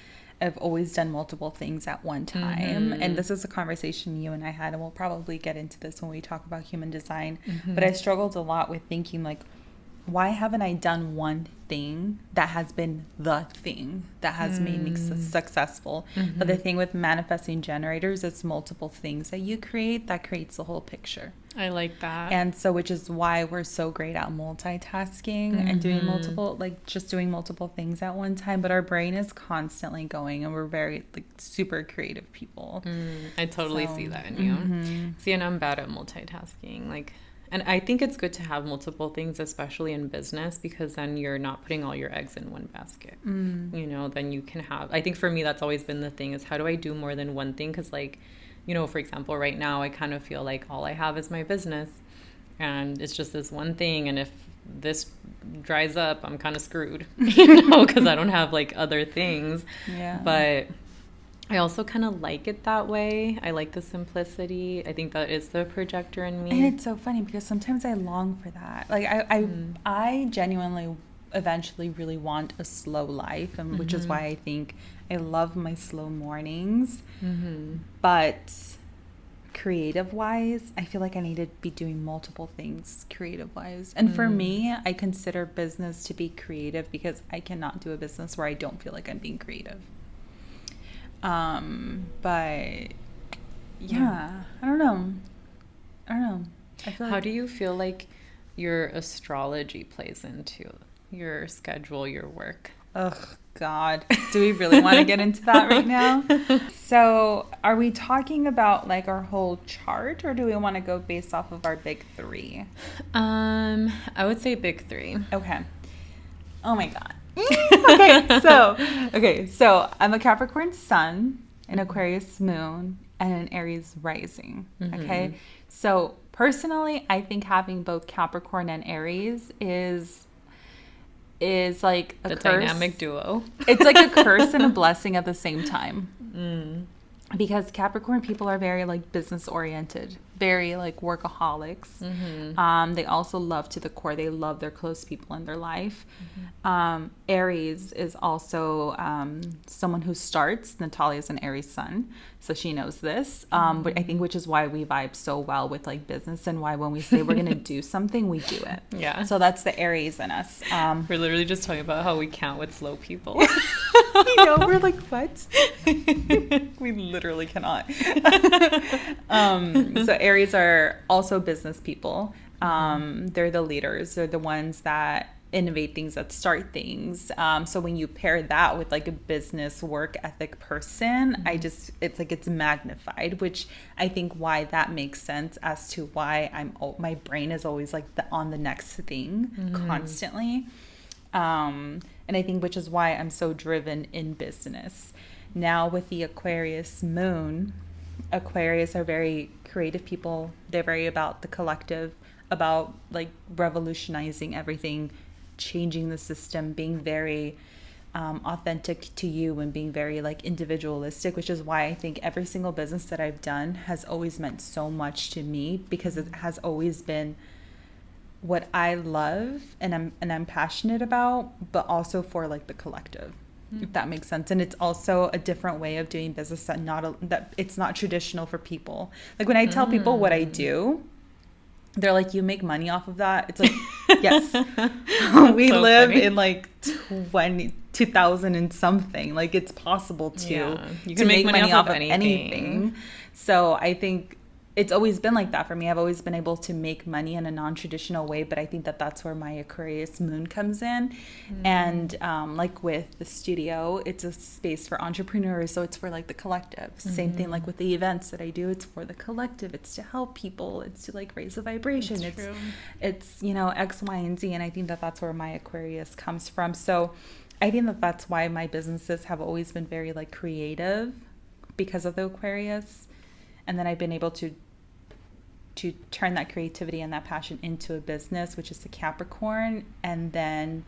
I've always done multiple things at one time. And this is a conversation you and I had, and we'll probably get into this when we talk about human design. But I struggled a lot with thinking like, why haven't I done one thing that has been the thing that has made me successful? But the thing with manifesting generators, it's multiple things that you create that creates the whole picture. I like that. And so, which is why we're so great at multitasking and doing multiple things at one time. But our brain is constantly going, and we're very like super creative people. I totally see that in you. See, and I'm bad at multitasking. And I think it's good to have multiple things, especially in business, because then you're not putting all your eggs in one basket. You know, then you can have, I think for me, that's always been the thing is how do I do more than one thing? Because like, you know, for example, right now, I kind of feel like all I have is my business and it's just this one thing. And if this dries up, I'm kind of screwed, you know, because I don't have like other things. Yeah. But I also kind of like it that way. I like the simplicity. I think that is the projector in me. And it's so funny because sometimes I long for that. Like I genuinely eventually really want a slow life, and which is why I think I love my slow mornings. But creative wise, I feel like I need to be doing multiple things creative wise. And for me, I consider business to be creative because I cannot do a business where I don't feel like I'm being creative. But yeah, I don't know. I feel How do you feel like your astrology plays into your schedule, your work. Oh, God. Do we really want to get into that right now? So are we talking about like our whole chart, or do we want to go based off of our big three? I would say big three. Okay. Oh my God. Okay, so I'm a Capricorn sun, an Aquarius moon, and an Aries rising. Okay. So personally, I think having both Capricorn and Aries is like a The curse. dynamic duo. It's like a curse and a blessing at the same time. Because Capricorn people are very like business oriented, very like workaholics. They also love to the core. They love their close people in their life. Aries is also someone who starts. Natalia is an Aries sun, so she knows this. But I think which is why we vibe so well with like business, and why when we say we're gonna do something, we do it. Yeah. So that's the Aries in us. We're literally just talking about how we can't with slow people. We're like, what? We literally cannot. So Aries are also business people. They're the leaders. They're the ones that innovate things, that start things. So when you pair that with like a business work ethic person, it's like it's magnified, which I think why that makes sense as to why my brain is always like on the next thing constantly. And I think which is why I'm so driven in business. Now with the Aquarius moon, Aquarius are very creative people. They're very about the collective, about like revolutionizing everything, changing the system, being very authentic to you, and being very like individualistic, which is why I think every single business that I've done has always meant so much to me, because it has always been what I love and I'm passionate about, but also for like the collective, if that makes sense. And it's also a different way of doing business that it's not traditional for people. Like when I tell people what I do, they're like, you make money off of that? It's like, yes. We so live funny. in like 2000 and something. Like it's possible to You can make money off of anything. So I think it's always been like that for me. I've always been able to make money in a non-traditional way, but I think that that's where my Aquarius moon comes in. And like with the studio, it's a space for entrepreneurs, so it's for like the collective. Same thing like with the events that I do, it's for the collective. It's to help people. It's to like raise the vibration. It's X, Y, and Z. And I think that that's where my Aquarius comes from. So I think that that's why my businesses have always been very like creative, because of the Aquarius. And then I've been able to turn that creativity and that passion into a business, which is the Capricorn. And then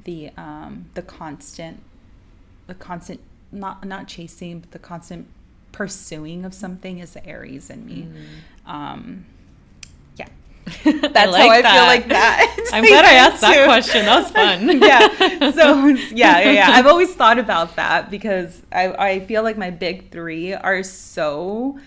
the constant not chasing, but the constant pursuing of something is the Aries in me. That's how I feel like that. I'm glad I asked that question. That was fun. Yeah. I've always thought about that, because I feel like my big three are so,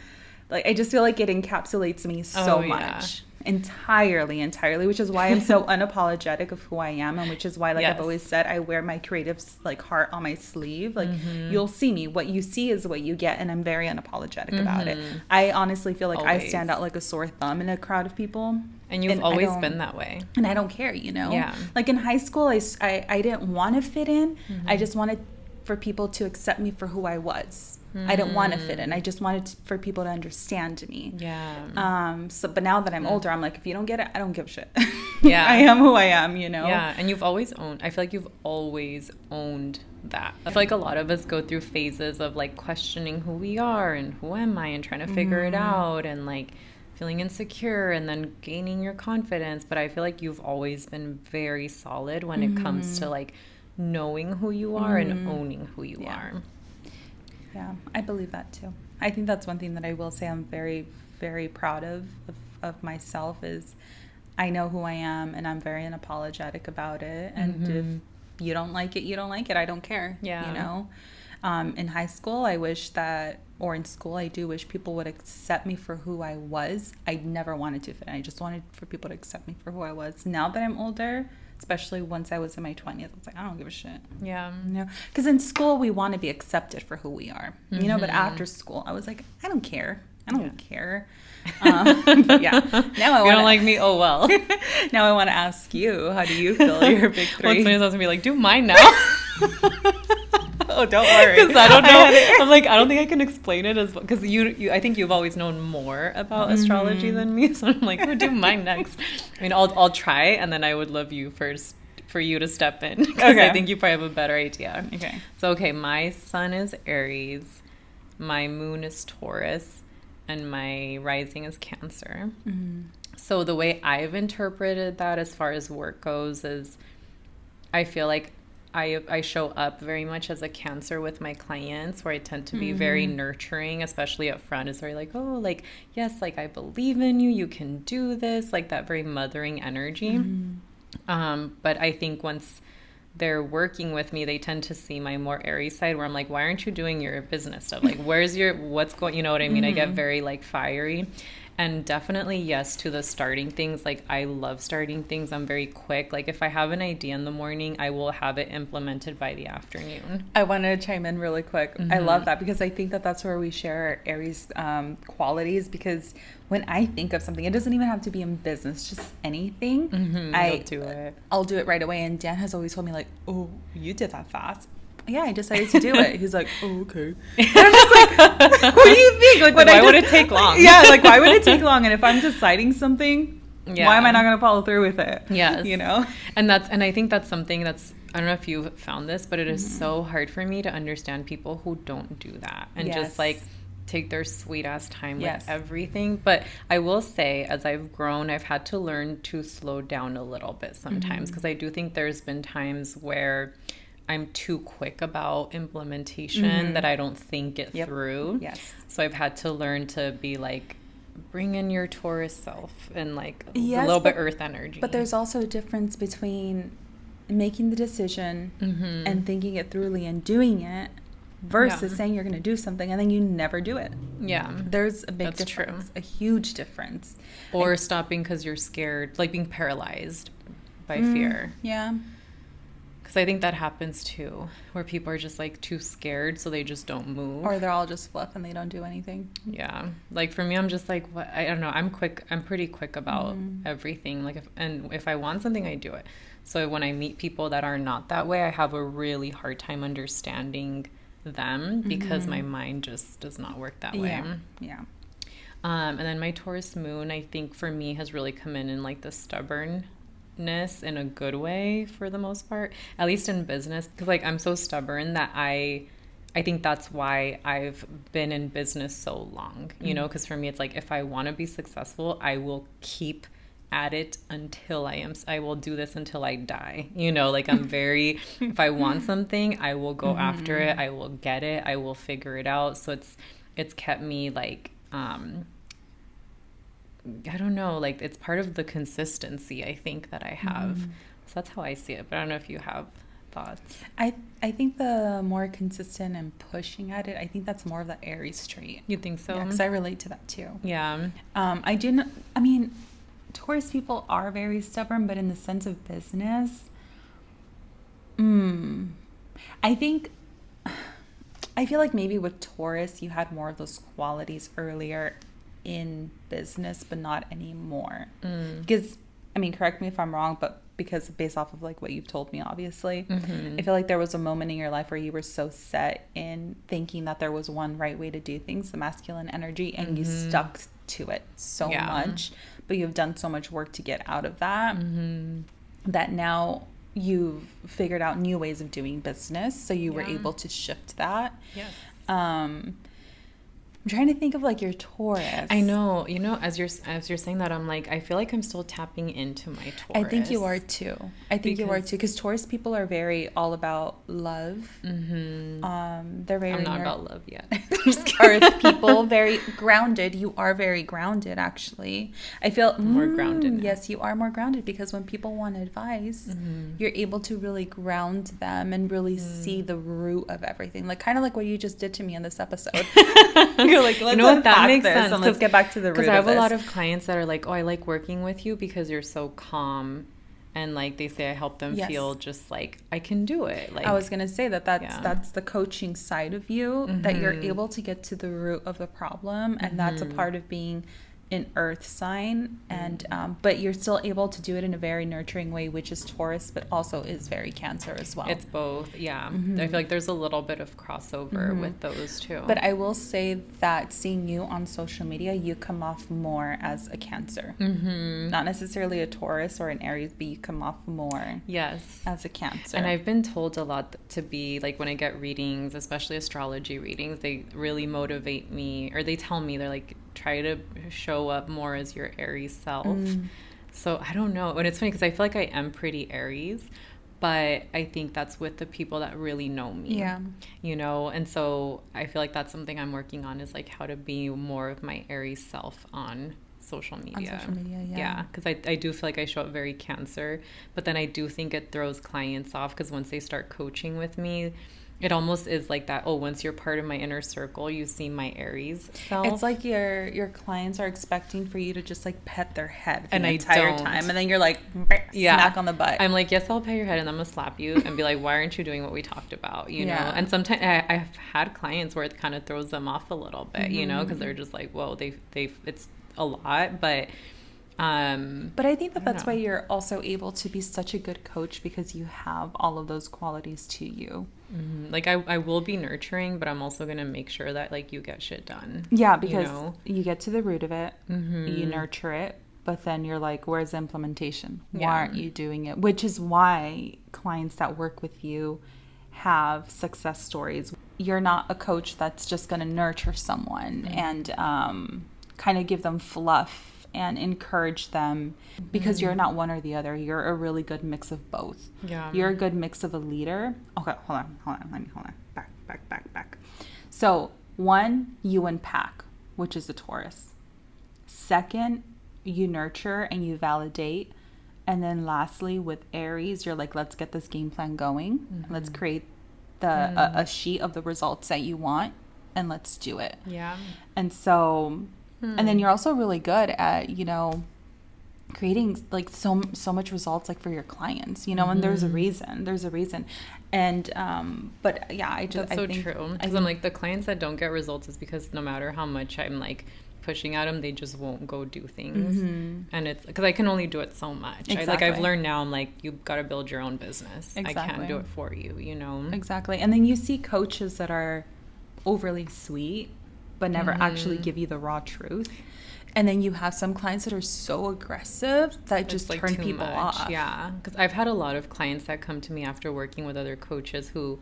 like, I just feel like it encapsulates me so much. Entirely, which is why I'm so unapologetic of who I am, and which is why, like, I've always said, I wear my creative, like, heart on my sleeve. Like, you'll see me. What you see is what you get, and I'm very unapologetic about it. I honestly feel like I stand out like a sore thumb in a crowd of people. And you've always been that way. And I don't care, Yeah. Like, in high school, I didn't want to fit in. I just wanted for people to accept me for who I was. I didn't want to fit in. I just wanted for people to understand me. Yeah. But now that I'm older, I'm like, if you don't get it, I don't give a shit. Yeah. I am who I am, Yeah. And you've always I feel like you've always owned that. I feel like a lot of us go through phases of like questioning who we are and who am I, and trying to figure it out, and like feeling insecure, and then gaining your confidence. But I feel like you've always been very solid when it comes to like knowing who you are and owning who you are. Yeah, I believe that too. I think that's one thing that I will say I'm very, very proud of myself, is I know who I am, and I'm very unapologetic about it. And if you don't like it, you don't like it. I don't care. Yeah. In high school, I wish that, or in school, I do wish people would accept me for who I was. I never wanted to fit in. I just wanted for people to accept me for who I was. Now that I'm older, especially once I was in my 20s, I was like, I don't give a shit. Yeah. Because in school, we want to be accepted for who we are, but after school, I was like, I don't care. I don't care. But yeah, now You don't like me? Oh, well. now I want to ask you, how do you feel your big Well, three? it's funny, I was going to be like, do mine now. Oh, don't worry. Because I don't know. I'm like, I don't think I can explain it as well. Because I think you've always known more about astrology than me. So I'm like, oh, do mine next. I mean, I'll try, and then I would love you first for you to step in. Because I think you probably have a better idea. Okay. So, okay, my sun is Aries, my moon is Taurus, and my rising is Cancer. So the way I've interpreted that as far as work goes is I feel like I show up very much as a Cancer with my clients, where I tend to be very nurturing, especially up front. It's very like, oh, like, yes, like, I believe in you, you can do this, like that very mothering energy. But I think once they're working with me, they tend to see my more Aries side, where I'm like, why aren't you doing your business stuff? Like, what's going, you know what I mean? I get very like fiery. And definitely yes to the starting things. Like, I love starting things. I'm very quick. Like, if I have an idea in the morning, I will have it implemented by the afternoon. I want to chime in really quick. I love that, because I think that that's where we share our Aries qualities, because when I think of something, it doesn't even have to be in business, just anything. I'll do it. I'll do it right away. And Dan has always told me, like, oh, you did that fast. Yeah, I decided to do it. He's like, oh, okay. And I'm just like, what do you think? Like, Why would it take long? Yeah, like, why would it take long? And if I'm deciding something, why am I not going to follow through with it? Yes. You know? And I think that's something that's, I don't know if you've found this, but it is so hard for me to understand people who don't do that and just like take their sweet ass time with everything. But I will say, as I've grown, I've had to learn to slow down a little bit sometimes, because I do think there's been times where I'm too quick about implementation, that I don't think it through. Yes. So I've had to learn to be like, bring in your Taurus self and like a little bit earth energy. But there's also a difference between making the decision and thinking it throughly and doing it versus saying you're going to do something and then you never do it. Yeah. There's a big difference, a huge difference. Or stopping because you're scared, like being paralyzed by fear. Yeah. Because I think that happens too, where people are just like too scared, so they just don't move. Or they're all just fluff and they don't do anything. Yeah. Like for me, I'm just like, what? I don't know. I'm pretty quick about everything. Like if I want something, I do it. So when I meet people that are not that way, I have a really hard time understanding them, because my mind just does not work that way. Yeah. And then my Taurus moon, I think for me has really come in like the stubbornness in a good way for the most part, at least in business, because like I'm so stubborn that I think that's why I've been in business so long, you know, because for me it's like, if I want to be successful, I will keep at it until I will do this until I die, you know, like I'm very if I want something, I will go after it, I will get it, I will figure it out. So it's kept me like I don't know, like it's part of the consistency I think that I have. So that's how I see it, but I don't know if you have thoughts. I think the more consistent and pushing at it, I think that's more of the Aries trait. You think so? Yeah, because I relate to that too. Yeah. I mean, Taurus people are very stubborn, but in the sense of business, I feel like maybe with Taurus, you had more of those qualities earlier in business, but not anymore. Because, I mean, correct me if I'm wrong, but because based off of like what you've told me, obviously, I feel like there was a moment in your life where you were so set in thinking that there was one right way to do things, the masculine energy, and you stuck to it so much, but you've done so much work to get out of that, that now you've figured out new ways of doing business, so you were able to shift that. Yes. I'm trying to think of like your Taurus. I know, you know, as you're saying that, I'm like, I feel like I'm still tapping into my Taurus. I think you are too. Because Taurus people are very all about love. They're very I'm not about love yet. Earth people, very grounded. You are very grounded, actually. I feel more grounded now. Yes, you are more grounded, because when people want advice, you're able to really ground them and really see the root of everything. Like kind of like what you just did to me in this episode. You're like, let's that makes sense. And let's get back to the root of this. Because I have a lot of clients that are like, oh, I like working with you because you're so calm And like they say, I help them Yes. feel just like I can do it. Like I was gonna say that's Yeah. that's the coaching side of you, that you're able to get to the root of the problem, and that's a part of being an earth sign, and but you're still able to do it in a very nurturing way, which is Taurus, but also is very Cancer as well. it's both. Yeah. I feel like there's a little bit of crossover with those two. But I will say that seeing you on social media, you come off more as a Cancer. Not necessarily a Taurus or an Aries, but you come off more Yes. as a Cancer. And I've been told a lot to be like, when I get readings, especially astrology readings, they really motivate me, or they tell me, they're like, try to show up more as your Aries self. So I don't know. And it's funny because I feel like I am pretty Aries, but I think that's with the people that really know me. Yeah. You know, and so I feel like that's something I'm working on, is like how to be more of my Aries self on social media. On social media, yeah. Yeah, because I do feel like I show up very Cancer, but then I do think it throws clients off, because once they start coaching with me, it almost is like that, oh, once you're part of my inner circle, you see my Aries self. It's like your clients are expecting for you to just like pet their head the And I entire don't. time, and then you're like, Yeah. smack on the butt. I'm like, yes, I'll pet your head, and I'm gonna slap you and be like, why aren't you doing what we talked about? You know? Yeah. And sometimes I've had clients where it kind of throws them off a little bit, you know, because they're just like, whoa, they it's a lot, but I think don't that's know. why you're also able to be such a good coach, because you have all of those qualities to you. like I will be nurturing, but I'm also gonna make sure that like you get shit done. Yeah, because you know? you get to the root of it, you nurture it, but then you're like, where's the implementation? Why aren't you doing it? Which is why clients that work with you have success stories. You're not a coach that's just going to nurture someone and kind of give them fluff and encourage them, because you're not one or the other. You're a really good mix of both. Yeah. You're a good mix of a leader. Okay, hold on. Back. So 1, you unpack, which is a Taurus. 2nd, you nurture and you validate. And then lastly, with Aries, you're like, let's get this game plan going. Let's create a sheet of the results that you want, and let's do it. Yeah. And so, and then you're also really good at, you know, creating like so much results like for your clients, you know, and there's a reason. And but yeah, I just That's so I think, true. Because I'm like, the clients that don't get results is because no matter how much I'm like pushing at them, they just won't go do things. And it's because I can only do it so much. Exactly. I've learned now, I'm like, you've got to build your own business. I Exactly. can't do it for you, you know? Exactly. And then you see coaches that are overly sweet but never actually give you the raw truth. And then you have some clients that are so aggressive that just It's, like, turn too people much. off. Yeah, because I've had a lot of clients that come to me after working with other coaches who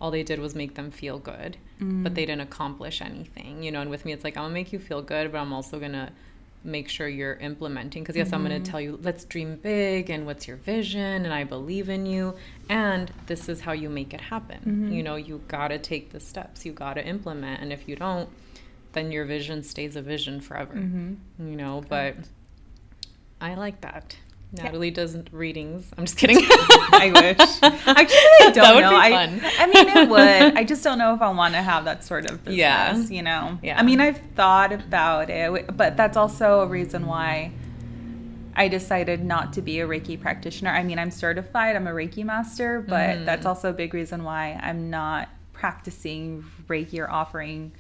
all they did was make them feel good, but they didn't accomplish anything, you know. And with me, it's like, I'm gonna make you feel good, but I'm also gonna make sure you're implementing, because yes, I'm gonna tell you, let's dream big, and what's your vision, and I believe in you, and this is how you make it happen. You know, you gotta take the steps, you gotta implement, and if you don't, then your vision stays a vision forever. You know. But I like that. Natalie does readings. I'm just kidding. I wish. Actually, I don't That would know. be fun. I mean, it would. I just don't know if I want to have that sort of business, Yeah. you know? Yeah. I mean, I've thought about it, but that's also a reason why I decided not to be a Reiki practitioner. I mean, I'm certified. I'm a Reiki master, but that's also a big reason why I'm not practicing Reiki or offering,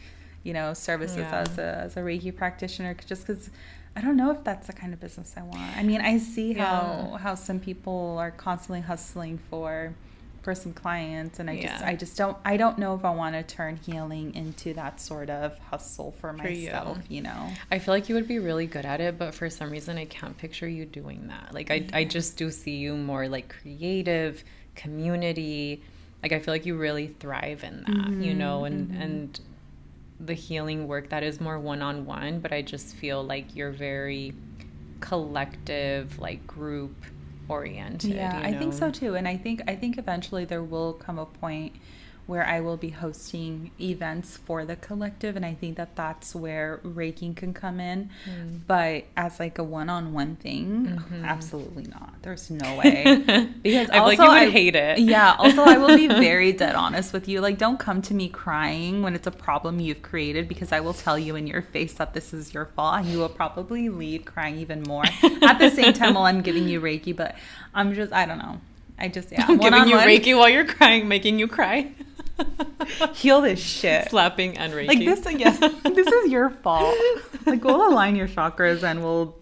you know, services as a Reiki practitioner, just because I don't know if that's the kind of business I want. I mean, I see how some people are constantly hustling for some clients, and I don't know if I want to turn healing into that sort of hustle for myself, you know. I feel like you would be really good at it, but for some reason I can't picture you doing that. Like I just do see you more like creative, community. Like I feel like you really thrive in that, you know, and the healing work that is more one-on-one, but I just feel like you're very collective, like group oriented. Yeah, you know? I think so too. And I think eventually there will come a point where I will be hosting events for the collective, and I think that that's where Reiki can come in. But as like a one-on-one thing, absolutely not. There's no way. Because I also feel like you would hate it. Yeah, also I will be very dead honest with you. Like, don't come to me crying when it's a problem you've created, because I will tell you in your face that this is your fault, and you will probably leave crying even more at the same time while I'm giving you Reiki. But I don't know. I'm giving you Reiki while you're crying, making you cry. Heal this shit. Slapping and Reiki. Like this, yes, this is your fault. Like, we'll align your chakras and we'll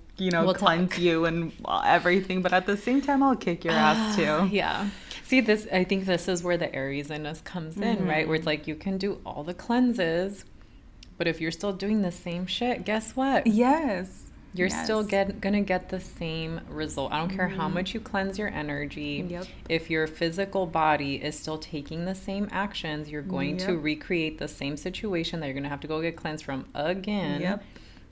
cleanse talk. You and everything. But at the same time, I'll kick your ass too. Yeah. See, I think this is where the Aries in us comes in, right? Where it's like, you can do all the cleanses, but if you're still doing the same shit, guess what? Yes. You're still gonna get the same result. I don't care how much you cleanse your energy. Yep. If your physical body is still taking the same actions, you're going to recreate the same situation that you're gonna have to go get cleansed from again. Yep.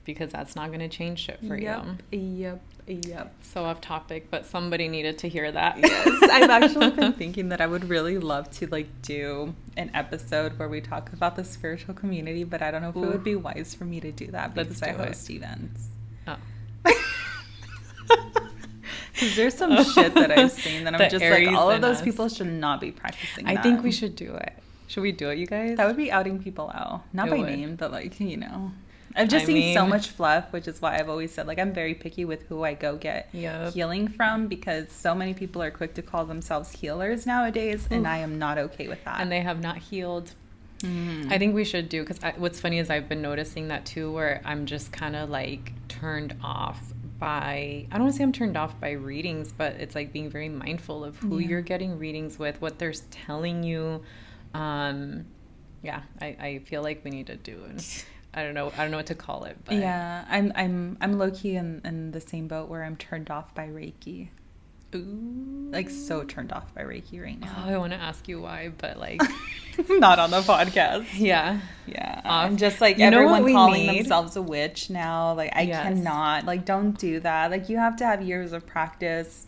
Because that's not gonna change shit for you. Yep. So off topic, but somebody needed to hear that. Yes. I've actually been thinking that I would really love to do an episode where we talk about the spiritual community, but I don't know if it would be wise for me to do that because I host events. Oh. Because there's some shit that I've seen that I'm just Aries like, all of those us. people should not be practicing I think we should do it. Should we do it, you guys? That would be outing people out. Not by name, but like, I've just seen so much fluff, which is why I've always said, like, I'm very picky with who I go get healing from, because so many people are quick to call themselves healers nowadays, and I am not okay with that. And they have not healed. I think we should do, because what's funny is I've been noticing that too, where I'm just kind of like turned off by, I don't want to say I'm turned off by readings, but it's like being very mindful of who you're getting readings with, what they're telling you. I feel like we need to do it. I don't know what to call it, but yeah, I'm low-key in the same boat where I'm turned off by Reiki. Ooh. Like, so turned off by Reiki right now. Oh, I want to ask you why, but like not on the podcast. Yeah. I'm just like, everyone calling themselves a witch now. Like, I cannot. Like, don't do that. Like, you have to have years of practice.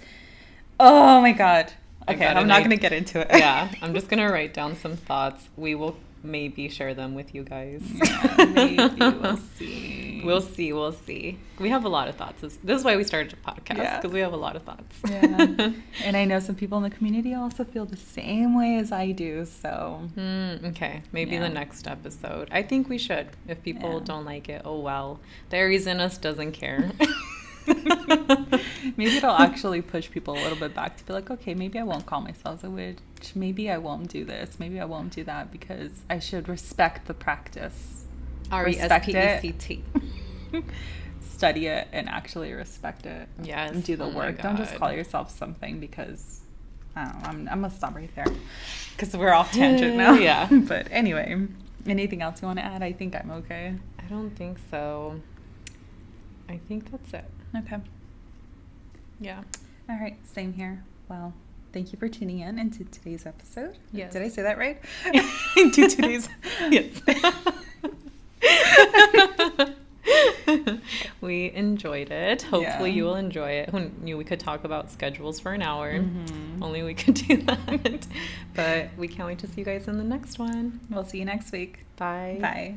Oh my god. Okay, I'm not going to get into it. Yeah, I'm just going to write down some thoughts. We will maybe share them with you guys. Yeah, maybe. We'll see. We'll see. We have a lot of thoughts. This is why we started a podcast, because we have a lot of thoughts. Yeah. And I know some people in the community also feel the same way as I do, so. Okay, maybe the next episode. I think we should. If people don't like it, oh well. The Aries in us doesn't care. Maybe it'll actually push people a little bit back to be like, okay, maybe I won't call myself a witch. Maybe I won't do this. Maybe I won't do that, because I should respect the practice. RESPECT. Study it and actually respect it. Yes. And do the work. Don't just call yourself something because, I don't know, I'm going to stop right there because we're off tangent now. Yeah. But anyway, anything else you want to add? I think I'm okay. I don't think so. I think that's it. Okay. Yeah. All right. Same here. Well, thank you for tuning in into today's episode. Yes. Did I say that right? Into today's. Yes. We enjoyed it. Hopefully you will enjoy it. Who knew we could talk about schedules for an hour? Only we could do that. But we can't wait to see you guys in the next one. We'll see you next week. Bye. Bye.